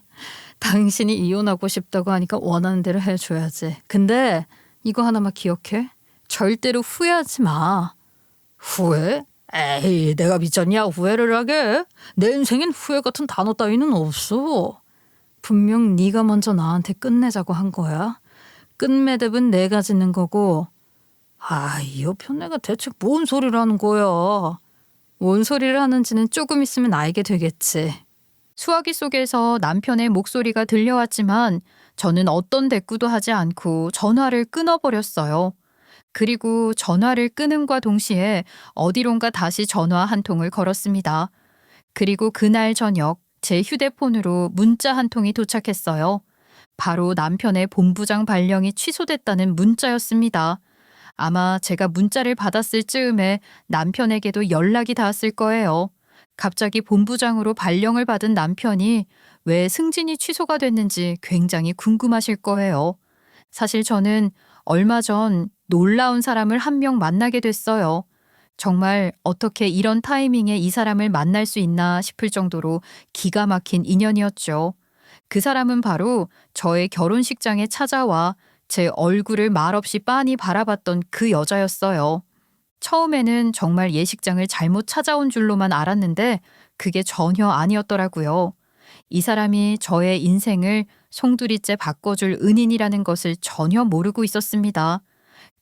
Speaker 2: 당신이 이혼하고 싶다고 하니까 원하는 대로 해줘야지. 근데 이거 하나만 기억해. 절대로 후회하지 마. 후회? 에이, 내가 미쳤냐? 후회를 하게? 내 인생엔 후회 같은 단어 따위는 없어. 분명 네가 먼저 나한테 끝내자고 한 거야. 끝매듭은 내가 짓는 거고. 아, 이 옆편 내가 대체 뭔 소리를 하는 거야? 뭔 소리를 하는지는 조금 있으면 알게 되겠지.
Speaker 1: 수화기 속에서 남편의 목소리가 들려왔지만 저는 어떤 대꾸도 하지 않고 전화를 끊어버렸어요. 그리고 전화를 끊음과 동시에 어디론가 다시 전화 한 통을 걸었습니다. 그리고 그날 저녁 제 휴대폰으로 문자 한 통이 도착했어요. 바로 남편의 본부장 발령이 취소됐다는 문자였습니다. 아마 제가 문자를 받았을 즈음에 남편에게도 연락이 닿았을 거예요. 갑자기 본부장으로 발령을 받은 남편이 왜 승진이 취소가 됐는지 굉장히 궁금하실 거예요. 사실 저는 얼마 전 놀라운 사람을 한 명 만나게 됐어요. 정말 어떻게 이런 타이밍에 이 사람을 만날 수 있나 싶을 정도로 기가 막힌 인연이었죠. 그 사람은 바로 저의 결혼식장에 찾아와 제 얼굴을 말없이 빤히 바라봤던 그 여자였어요. 처음에는 정말 예식장을 잘못 찾아온 줄로만 알았는데 그게 전혀 아니었더라고요. 이 사람이 저의 인생을 송두리째 바꿔줄 은인이라는 것을 전혀 모르고 있었습니다.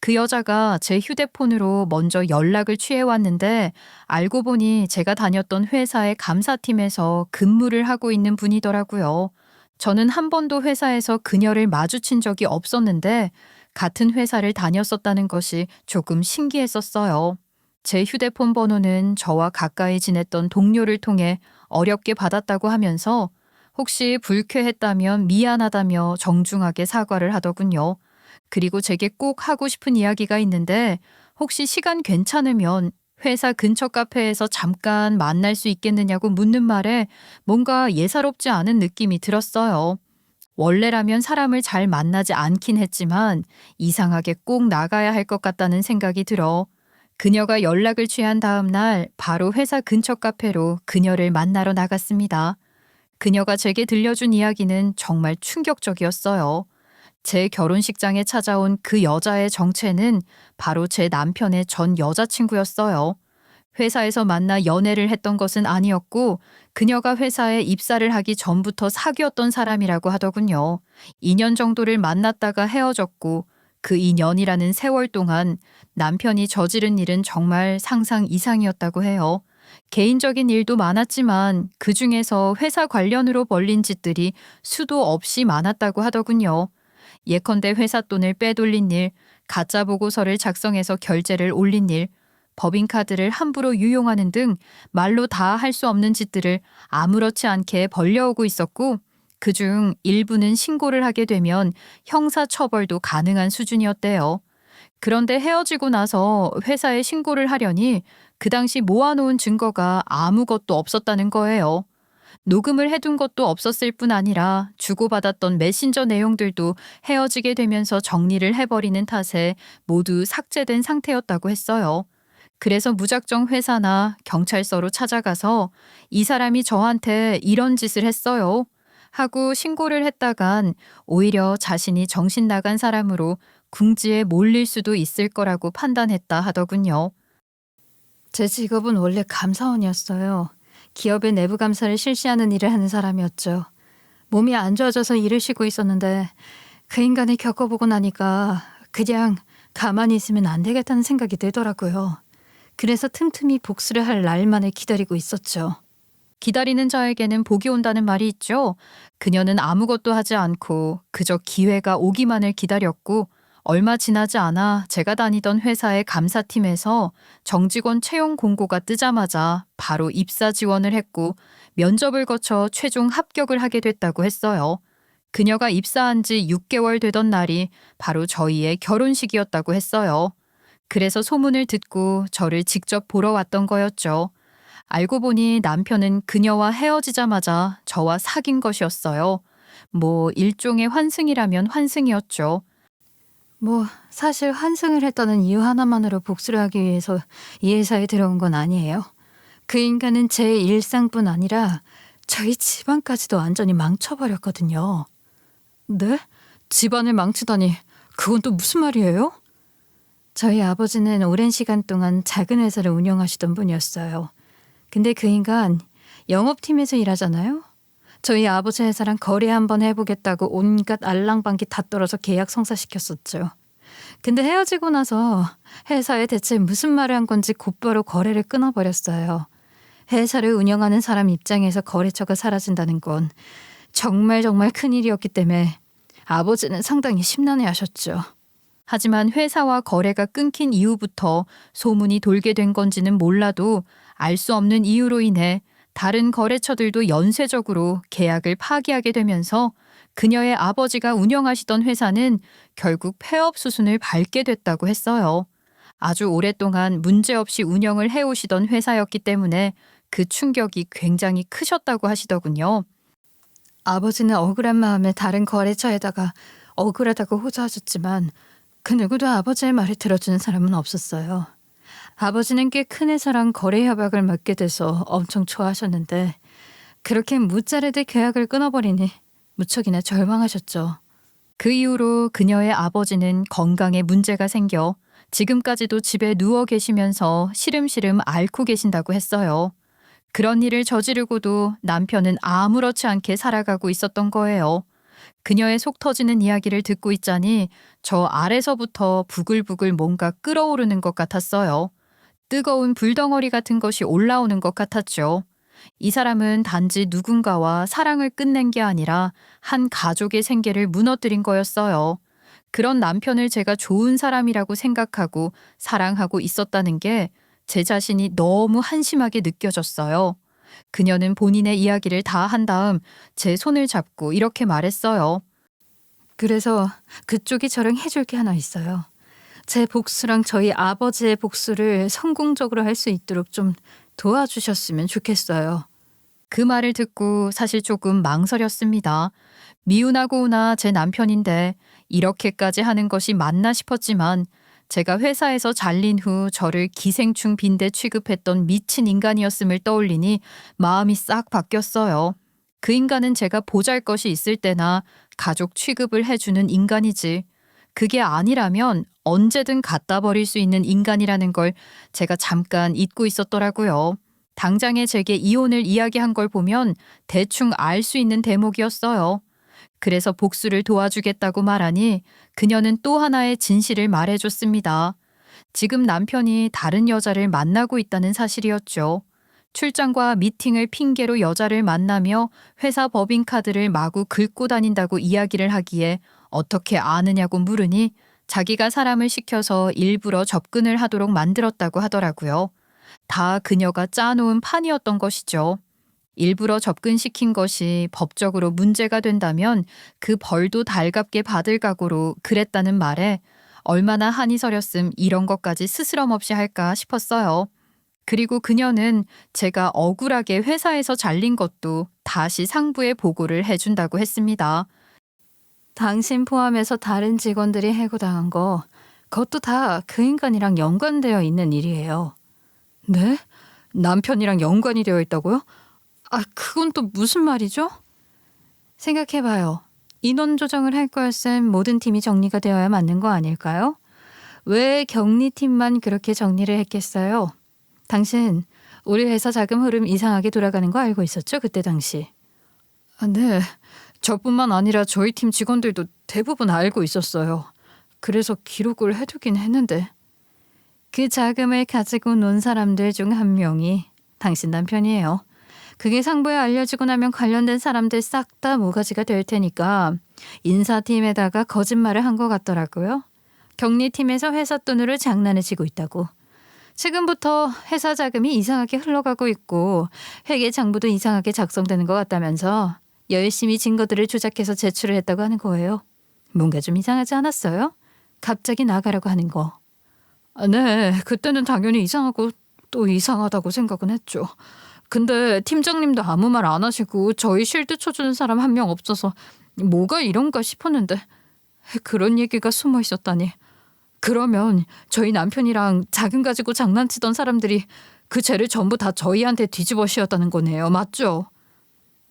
Speaker 1: 그 여자가 제 휴대폰으로 먼저 연락을 취해왔는데 알고 보니 제가 다녔던 회사의 감사팀에서 근무를 하고 있는 분이더라고요. 저는 한 번도 회사에서 그녀를 마주친 적이 없었는데 같은 회사를 다녔었다는 것이 조금 신기했었어요. 제 휴대폰 번호는 저와 가까이 지냈던 동료를 통해 어렵게 받았다고 하면서 혹시 불쾌했다면 미안하다며 정중하게 사과를 하더군요. 그리고 제게 꼭 하고 싶은 이야기가 있는데 혹시 시간 괜찮으면 회사 근처 카페에서 잠깐 만날 수 있겠느냐고 묻는 말에 뭔가 예사롭지 않은 느낌이 들었어요. 원래라면 사람을 잘 만나지 않긴 했지만 이상하게 꼭 나가야 할 것 같다는 생각이 들어 그녀가 연락을 취한 다음 날 바로 회사 근처 카페로 그녀를 만나러 나갔습니다. 그녀가 제게 들려준 이야기는 정말 충격적이었어요. 제 결혼식장에 찾아온 그 여자의 정체는 바로 제 남편의 전 여자친구였어요. 회사에서 만나 연애를 했던 것은 아니었고 그녀가 회사에 입사를 하기 전부터 사귀었던 사람이라고 하더군요. 2년 정도를 만났다가 헤어졌고 그 2년이라는 세월 동안 남편이 저지른 일은 정말 상상 이상이었다고 해요. 개인적인 일도 많았지만 그중에서 회사 관련으로 벌린 짓들이 수도 없이 많았다고 하더군요. 예컨대 회사 돈을 빼돌린 일, 가짜 보고서를 작성해서 결제를 올린 일, 법인카드를 함부로 유용하는 등 말로 다 할 수 없는 짓들을 아무렇지 않게 벌려오고 있었고 그중 일부는 신고를 하게 되면 형사처벌도 가능한 수준이었대요. 그런데 헤어지고 나서 회사에 신고를 하려니 그 당시 모아놓은 증거가 아무것도 없었다는 거예요. 녹음을 해둔 것도 없었을 뿐 아니라 주고받았던 메신저 내용들도 헤어지게 되면서 정리를 해버리는 탓에 모두 삭제된 상태였다고 했어요. 그래서 무작정 회사나 경찰서로 찾아가서 이 사람이 저한테 이런 짓을 했어요 하고 신고를 했다간 오히려 자신이 정신 나간 사람으로 궁지에 몰릴 수도 있을 거라고 판단했다 하더군요.
Speaker 2: 제 직업은 원래 감사원이었어요. 기업의 내부 감사를 실시하는 일을 하는 사람이었죠. 몸이 안 좋아져서 일을 쉬고 있었는데 그 인간을 겪어보고 나니까 그냥 가만히 있으면 안 되겠다는 생각이 들더라고요. 그래서 틈틈이 복수를 할 날만을 기다리고 있었죠.
Speaker 1: 기다리는 자에게는 복이 온다는 말이 있죠. 그녀는 아무것도 하지 않고 그저 기회가 오기만을 기다렸고 얼마 지나지 않아 제가 다니던 회사의 감사팀에서 정직원 채용 공고가 뜨자마자 바로 입사 지원을 했고 면접을 거쳐 최종 합격을 하게 됐다고 했어요. 그녀가 입사한 지 6개월 되던 날이 바로 저희의 결혼식이었다고 했어요. 그래서 소문을 듣고 저를 직접 보러 왔던 거였죠. 알고 보니 남편은 그녀와 헤어지자마자 저와 사귄 것이었어요. 뭐 일종의 환승이라면 환승이었죠.
Speaker 2: 사실 환승을 했다는 이유 하나만으로 복수를 하기 위해서 이 회사에 들어온 건 아니에요. 그 인간은 제 일상뿐 아니라 저희 집안까지도 완전히 망쳐버렸거든요. 네? 집안을 망치다니 그건 또 무슨 말이에요? 저희 아버지는 오랜 시간 동안 작은 회사를 운영하시던 분이었어요. 근데 그 인간 영업팀에서 일하잖아요. 저희 아버지 회사랑 거래 한번 해보겠다고 온갖 알랑방귀 다 떨어서 계약 성사시켰었죠. 근데 헤어지고 나서 회사에 대체 무슨 말을 한 건지 곧바로 거래를 끊어버렸어요. 회사를 운영하는 사람 입장에서 거래처가 사라진다는 건 정말 큰일이었기 때문에 아버지는 상당히 심란해하셨죠.
Speaker 1: 하지만 회사와 거래가 끊긴 이후부터 소문이 돌게 된 건지는 몰라도 알 수 없는 이유로 인해 다른 거래처들도 연쇄적으로 계약을 파기하게 되면서 그녀의 아버지가 운영하시던 회사는 결국 폐업 수순을 밟게 됐다고 했어요. 아주 오랫동안 문제없이 운영을 해오시던 회사였기 때문에 그 충격이 굉장히 크셨다고 하시더군요.
Speaker 2: 아버지는 억울한 마음에 다른 거래처에다가 억울하다고 호소하셨지만 그 누구도 아버지의 말을 들어주는 사람은 없었어요. 아버지는 꽤 큰 회사랑 거래 협약을 맺게 돼서 엄청 좋아하셨는데 그렇게 무자르게 계약을 끊어버리니 무척이나 절망하셨죠.
Speaker 1: 그 이후로 그녀의 아버지는 건강에 문제가 생겨 지금까지도 집에 누워 계시면서 시름시름 앓고 계신다고 했어요. 그런 일을 저지르고도 남편은 아무렇지 않게 살아가고 있었던 거예요. 그녀의 속 터지는 이야기를 듣고 있자니 저 아래서부터 부글부글 뭔가 끓어오르는 것 같았어요. 뜨거운 불덩어리 같은 것이 올라오는 것 같았죠. 이 사람은 단지 누군가와 사랑을 끝낸 게 아니라 한 가족의 생계를 무너뜨린 거였어요. 그런 남편을 제가 좋은 사람이라고 생각하고 사랑하고 있었다는 게 제 자신이 너무 한심하게 느껴졌어요. 그녀는 본인의 이야기를 다 한 다음 제 손을 잡고 이렇게 말했어요.
Speaker 2: 그래서 그쪽이 저랑 해줄 게 하나 있어요. 제 복수랑 저희 아버지의 복수를 성공적으로 할 수 있도록 좀 도와주셨으면 좋겠어요.
Speaker 1: 그 말을 듣고 사실 조금 망설였습니다. 미운하고우나 제 남편인데 이렇게까지 하는 것이 맞나 싶었지만 제가 회사에서 잘린 후 저를 기생충 빈대 취급했던 미친 인간이었음을 떠올리니 마음이 싹 바뀌었어요. 그 인간은 제가 보잘것이 있을 때나 가족 취급을 해주는 인간이지. 그게 아니라면 언제든 갖다 버릴 수 있는 인간이라는 걸 제가 잠깐 잊고 있었더라고요. 당장에 제게 이혼을 이야기한 걸 보면 대충 알 수 있는 대목이었어요. 그래서 복수를 도와주겠다고 말하니 그녀는 또 하나의 진실을 말해줬습니다. 지금 남편이 다른 여자를 만나고 있다는 사실이었죠. 출장과 미팅을 핑계로 여자를 만나며 회사 법인카드를 마구 긁고 다닌다고 이야기를 하기에 어떻게 아느냐고 물으니 자기가 사람을 시켜서 일부러 접근을 하도록 만들었다고 하더라고요. 다 그녀가 짜놓은 판이었던 것이죠. 일부러 접근시킨 것이 법적으로 문제가 된다면 그 벌도 달갑게 받을 각오로 그랬다는 말에 얼마나 한이 서렸음 이런 것까지 스스럼 없이 할까 싶었어요. 그리고 그녀는 제가 억울하게 회사에서 잘린 것도 다시 상부에 보고를 해준다고 했습니다.
Speaker 2: 당신 포함해서 다른 직원들이 해고당한 거 그것도 다 그 인간이랑 연관되어 있는 일이에요.
Speaker 1: 네? 남편이랑 연관이 되어 있다고요? 아, 그건 또 무슨 말이죠?
Speaker 2: 생각해봐요. 인원 조정을 할 거였음 모든 팀이 정리가 되어야 맞는 거 아닐까요? 왜 격리팀만 그렇게 정리를 했겠어요? 당신 우리 회사 자금 흐름 이상하게 돌아가는 거 알고 있었죠? 그때 당시.
Speaker 1: 아, 네. 저뿐만 아니라 저희 팀 직원들도 대부분 알고 있었어요. 그래서 기록을 해두긴 했는데.
Speaker 2: 그 자금을 가지고 논 사람들 중 한 명이 당신 남편이에요. 그게 상부에 알려지고 나면 관련된 사람들 싹 다 모가지가 될 테니까 인사팀에다가 거짓말을 한 것 같더라고요. 격리팀에서 회사 돈으로 장난을 치고 있다고. 지금부터 회사 자금이 이상하게 흘러가고 있고 회계 장부도 이상하게 작성되는 것 같다면서 열심히 증거들을 조작해서 제출을 했다고 하는 거예요. 뭔가 좀 이상하지 않았어요? 갑자기 나가라고 하는 거.
Speaker 1: 아, 네. 그때는 당연히 이상하고 또 이상하다고 생각은 했죠. 근데 팀장님도 아무 말 안 하시고 저희 실드 쳐주는 사람 한 명 없어서 뭐가 이런가 싶었는데 그런 얘기가 숨어 있었다니. 그러면 저희 남편이랑 자금 가지고 장난치던 사람들이 그 죄를 전부 다 저희한테 뒤집어 씌웠다는 거네요. 맞죠?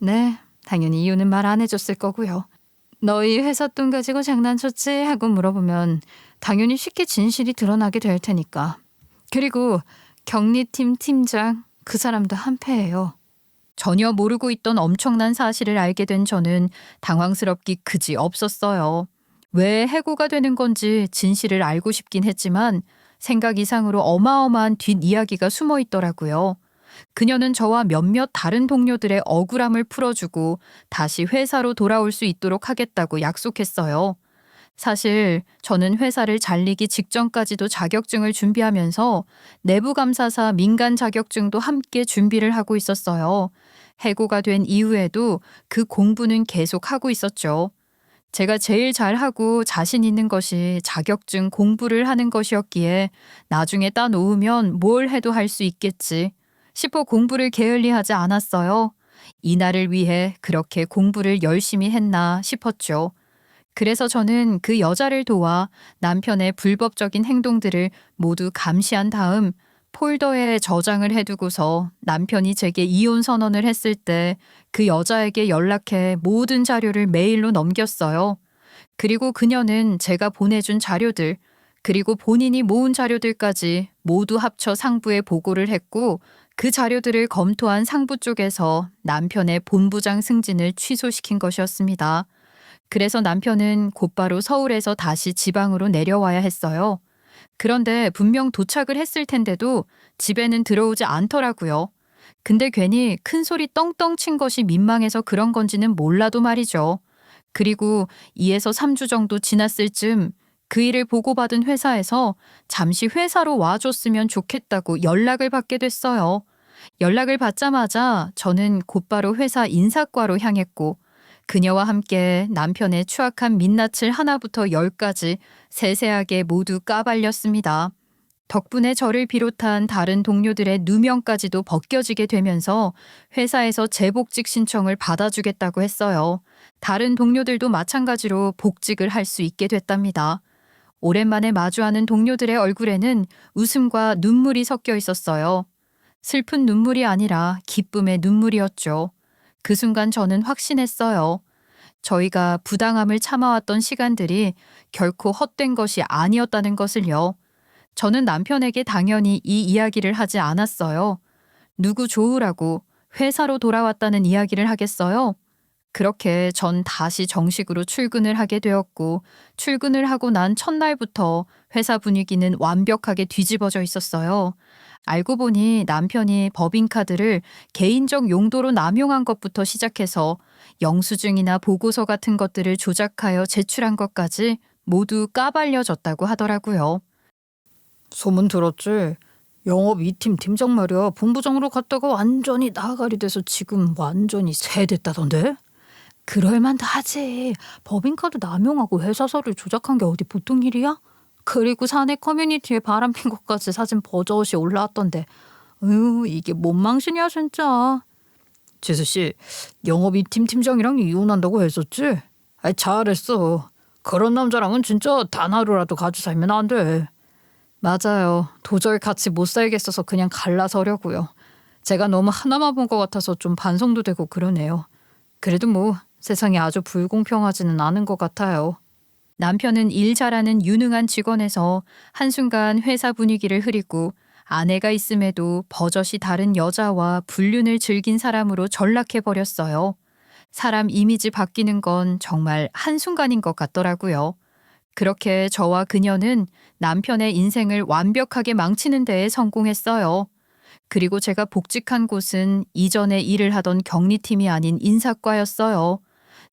Speaker 2: 네, 당연히 이유는 말 안 해줬을 거고요. 너희 회사 돈 가지고 장난쳤지? 하고 물어보면 당연히 쉽게 진실이 드러나게 될 테니까. 그리고 격리팀 팀장 그 사람도 한패예요.
Speaker 1: 전혀 모르고 있던 엄청난 사실을 알게 된 저는 당황스럽기 그지 없었어요. 왜 해고가 되는 건지 진실을 알고 싶긴 했지만 생각 이상으로 어마어마한 뒷이야기가 숨어 있더라고요. 그녀는 저와 몇몇 다른 동료들의 억울함을 풀어주고 다시 회사로 돌아올 수 있도록 하겠다고 약속했어요. 사실 저는 회사를 잘리기 직전까지도 자격증을 준비하면서 내부감사사 민간 자격증도 함께 준비를 하고 있었어요. 해고가 된 이후에도 그 공부는 계속 하고 있었죠. 제가 제일 잘하고 자신 있는 것이 자격증 공부를 하는 것이었기에 나중에 따놓으면 뭘 해도 할 수 있겠지 싶어 공부를 게을리하지 않았어요. 이날을 위해 그렇게 공부를 열심히 했나 싶었죠. 그래서 저는 그 여자를 도와 남편의 불법적인 행동들을 모두 감시한 다음 폴더에 저장을 해두고서 남편이 제게 이혼 선언을 했을 때 그 여자에게 연락해 모든 자료를 메일로 넘겼어요. 그리고 그녀는 제가 보내준 자료들, 그리고 본인이 모은 자료들까지 모두 합쳐 상부에 보고를 했고 그 자료들을 검토한 상부 쪽에서 남편의 본부장 승진을 취소시킨 것이었습니다. 그래서 남편은 곧바로 서울에서 다시 지방으로 내려와야 했어요. 그런데 분명 도착을 했을 텐데도 집에는 들어오지 않더라고요. 근데 괜히 큰 소리 떵떵 친 것이 민망해서 그런 건지는 몰라도 말이죠. 그리고 2에서 3주 정도 지났을 즈음 그 일을 보고받은 회사에서 잠시 회사로 와줬으면 좋겠다고 연락을 받게 됐어요. 연락을 받자마자 저는 곧바로 회사 인사과로 향했고 그녀와 함께 남편의 추악한 민낯을 하나부터 10까지 세세하게 모두 까발렸습니다. 덕분에 저를 비롯한 다른 동료들의 누명까지도 벗겨지게 되면서 회사에서 재복직 신청을 받아주겠다고 했어요. 다른 동료들도 마찬가지로 복직을 할 수 있게 됐답니다. 오랜만에 마주하는 동료들의 얼굴에는 웃음과 눈물이 섞여 있었어요. 슬픈 눈물이 아니라 기쁨의 눈물이었죠. 그 순간 저는 확신했어요. 저희가 부당함을 참아왔던 시간들이 결코 헛된 것이 아니었다는 것을요. 저는 남편에게 당연히 이 이야기를 하지 않았어요. 누구 좋으라고 회사로 돌아왔다는 이야기를 하겠어요? 그렇게 전 다시 정식으로 출근을 하게 되었고 출근을 하고 난 첫날부터 회사 분위기는 완벽하게 뒤집어져 있었어요. 알고 보니 남편이 법인카드를 개인적 용도로 남용한 것부터 시작해서 영수증이나 보고서 같은 것들을 조작하여 제출한 것까지 모두 까발려졌다고 하더라고요.
Speaker 2: 소문 들었지? 영업 2팀 팀장 말이야. 본부장으로 갔다가 완전히 나가리 돼서 지금 완전히 새 됐다던데? 그럴만도 하지. 법인카드 남용하고 회사서를 조작한 게 어디 보통 일이야? 그리고 사내 커뮤니티에 바람핀 것까지 사진 버젓이 올라왔던데 이게 뭔 망신이야 진짜. 지수 씨, 영업이 팀장이랑 이혼한다고 했었지? 잘했어. 그런 남자랑은 진짜 단 하루라도 같이 살면 안 돼. 맞아요. 도저히 같이 못 살겠어서 그냥 갈라서려고요. 제가 너무 하나만 본 것 같아서 좀 반성도 되고 그러네요. 그래도 뭐 세상이 아주 불공평하지는 않은 것 같아요.
Speaker 1: 남편은 일 잘하는 유능한 직원에서 한순간 회사 분위기를 흐리고 아내가 있음에도 버젓이 다른 여자와 불륜을 즐긴 사람으로 전락해버렸어요. 사람 이미지 바뀌는 건 정말 한순간인 것 같더라고요. 그렇게 저와 그녀는 남편의 인생을 완벽하게 망치는 데에 성공했어요. 그리고 제가 복직한 곳은 이전에 일을 하던 격리팀이 아닌 인사과였어요.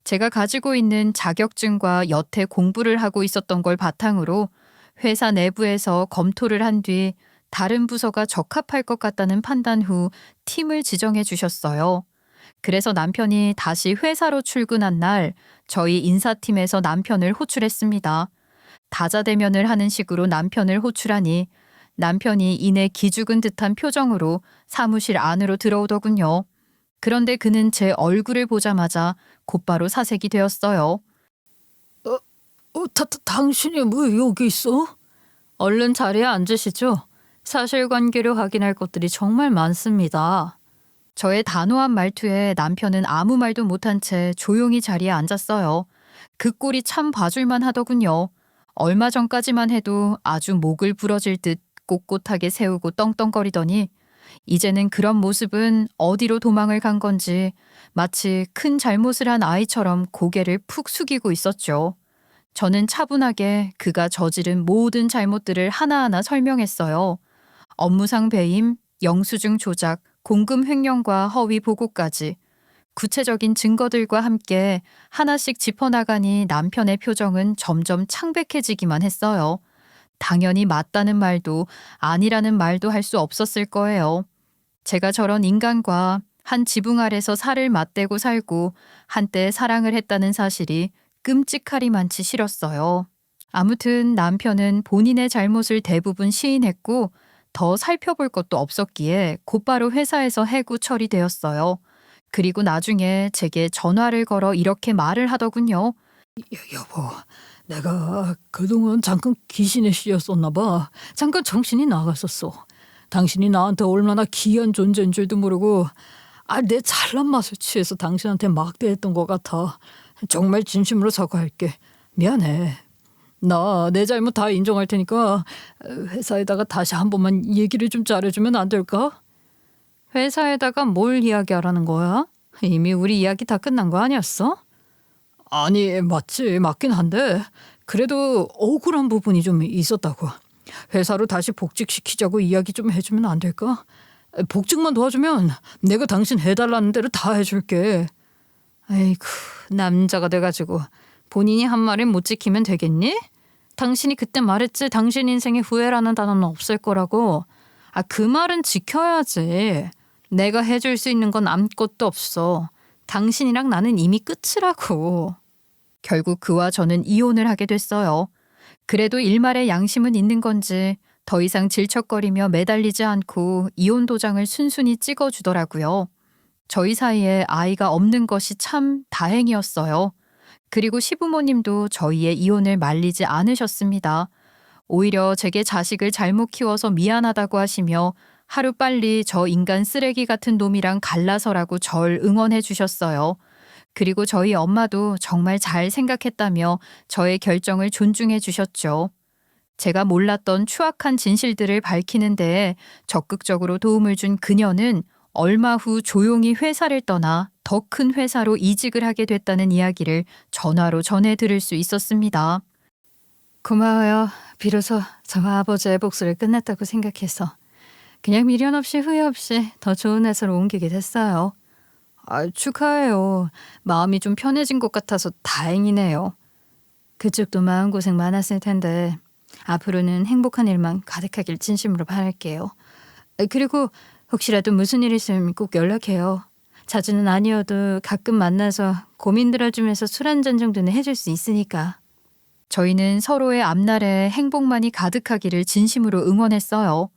Speaker 1: 제가 가지고 있는 자격증과 여태 공부를 하고 있었던 걸 바탕으로 회사 내부에서 검토를 한 뒤 다른 부서가 적합할 것 같다는 판단 후 팀을 지정해 주셨어요. 그래서 남편이 다시 회사로 출근한 날 저희 인사팀에서 남편을 호출했습니다. 다자대면을 하는 식으로 남편을 호출하니 남편이 이내 기죽은 듯한 표정으로 사무실 안으로 들어오더군요. 그런데 그는 제 얼굴을 보자마자 곧바로 사색이 되었어요.
Speaker 2: 당신이 왜 여기 있어? 얼른 자리에 앉으시죠. 사실관계를 확인할 것들이 정말 많습니다.
Speaker 1: 저의 단호한 말투에 남편은 아무 말도 못한 채 조용히 자리에 앉았어요. 그 꼴이 참 봐줄만 하더군요. 얼마 전까지만 해도 아주 목을 부러질 듯 꼿꼿하게 세우고 떵떵거리더니 이제는 그런 모습은 어디로 도망을 간 건지 마치 큰 잘못을 한 아이처럼 고개를 푹 숙이고 있었죠. 저는 차분하게 그가 저지른 모든 잘못들을 하나하나 설명했어요. 업무상 배임, 영수증 조작, 공금 횡령과 허위 보고까지 구체적인 증거들과 함께 하나씩 짚어나가니 남편의 표정은 점점 창백해지기만 했어요. 당연히 맞다는 말도 아니라는 말도 할 수 없었을 거예요. 제가 저런 인간과 한 지붕 아래서 살을 맞대고 살고 한때 사랑을 했다는 사실이 끔찍하리만치 싫었어요. 아무튼 남편은 본인의 잘못을 대부분 시인했고 더 살펴볼 것도 없었기에 곧바로 회사에서 해고 처리되었어요. 그리고 나중에 제게 전화를 걸어 이렇게 말을 하더군요.
Speaker 2: 여보, 내가 그동안 잠깐 귀신에 씌였었나 봐. 잠깐 정신이 나갔었어. 당신이 나한테 얼마나 귀한 존재인 줄도 모르고 내 잘난 맛을 취해서 당신한테 막대했던 것 같아. 정말 진심으로 사과할게. 미안해. 나 내 잘못 다 인정할 테니까 회사에다가 다시 한 번만 얘기를 좀 잘해주면 안 될까? 회사에다가 뭘 이야기하라는 거야? 이미 우리 이야기 다 끝난 거 아니었어? 아니 맞긴 한데 그래도 억울한 부분이 좀 있었다고. 회사로 다시 복직시키자고 이야기 좀 해주면 안 될까? 복직만 도와주면 내가 당신 해달라는 대로 다 해줄게. 아이고 남자가 돼가지고 본인이 한 말을 못 지키면 되겠니? 당신이 그때 말했지 당신 인생에 후회라는 단어는 없을 거라고. 그 말은 지켜야지. 내가 해줄 수 있는 건 아무것도 없어. 당신이랑 나는 이미 끝이라고.
Speaker 1: 결국 그와 저는 이혼을 하게 됐어요. 그래도 일말의 양심은 있는 건지 더 이상 질척거리며 매달리지 않고 이혼 도장을 순순히 찍어주더라고요. 저희 사이에 아이가 없는 것이 참 다행이었어요. 그리고 시부모님도 저희의 이혼을 말리지 않으셨습니다. 오히려 제게 자식을 잘못 키워서 미안하다고 하시며 하루빨리 저 인간 쓰레기 같은 놈이랑 갈라서라고 절 응원해 주셨어요. 그리고 저희 엄마도 정말 잘 생각했다며 저의 결정을 존중해 주셨죠. 제가 몰랐던 추악한 진실들을 밝히는 데에 적극적으로 도움을 준 그녀는 얼마 후 조용히 회사를 떠나 더 큰 회사로 이직을 하게 됐다는 이야기를 전화로 전해 들을 수 있었습니다.
Speaker 2: 고마워요. 비로소 저와 아버지의 복수를 끝냈다고 생각해서 그냥 미련 없이 후회 없이 더 좋은 회사로 옮기게 됐어요. 축하해요. 마음이 좀 편해진 것 같아서 다행이네요. 그쪽도 마음고생 많았을 텐데 앞으로는 행복한 일만 가득하길 진심으로 바랄게요. 그리고 혹시라도 무슨 일 있으면 꼭 연락해요. 자주는 아니어도 가끔 만나서 고민 들어주면서 술 한잔 정도는 해줄 수 있으니까.
Speaker 1: 저희는 서로의 앞날에 행복만이 가득하기를 진심으로 응원했어요.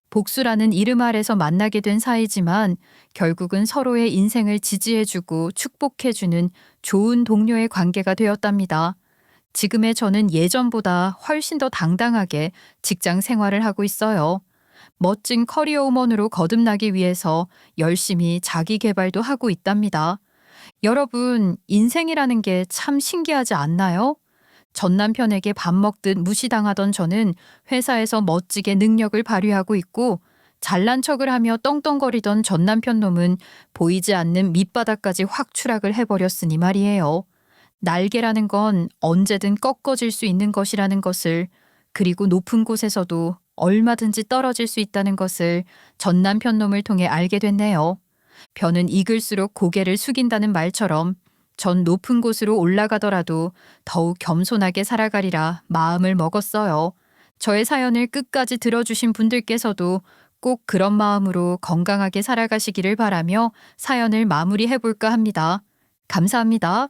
Speaker 1: 복수라는 이름 아래서 만나게 된 사이지만 결국은 서로의 인생을 지지해주고 축복해주는 좋은 동료의 관계가 되었답니다. 지금의 저는 예전보다 훨씬 더 당당하게 직장 생활을 하고 있어요. 멋진 커리어우먼으로 거듭나기 위해서 열심히 자기 개발도 하고 있답니다. 여러분, 인생이라는 게 참 신기하지 않나요? 전 남편에게 밥 먹듯 무시당하던 저는 회사에서 멋지게 능력을 발휘하고 있고, 잘난 척을 하며 떵떵거리던 전 남편 놈은 보이지 않는 밑바닥까지 확 추락을 해버렸으니 말이에요. 날개라는 건 언제든 꺾어질 수 있는 것이라는 것을, 그리고 높은 곳에서도 얼마든지 떨어질 수 있다는 것을 전 남편 놈을 통해 알게 됐네요. 벼는 익을수록 고개를 숙인다는 말처럼 전 높은 곳으로 올라가더라도 더욱 겸손하게 살아가리라 마음을 먹었어요. 저의 사연을 끝까지 들어주신 분들께서도 꼭 그런 마음으로 건강하게 살아가시기를 바라며 사연을 마무리해볼까 합니다. 감사합니다.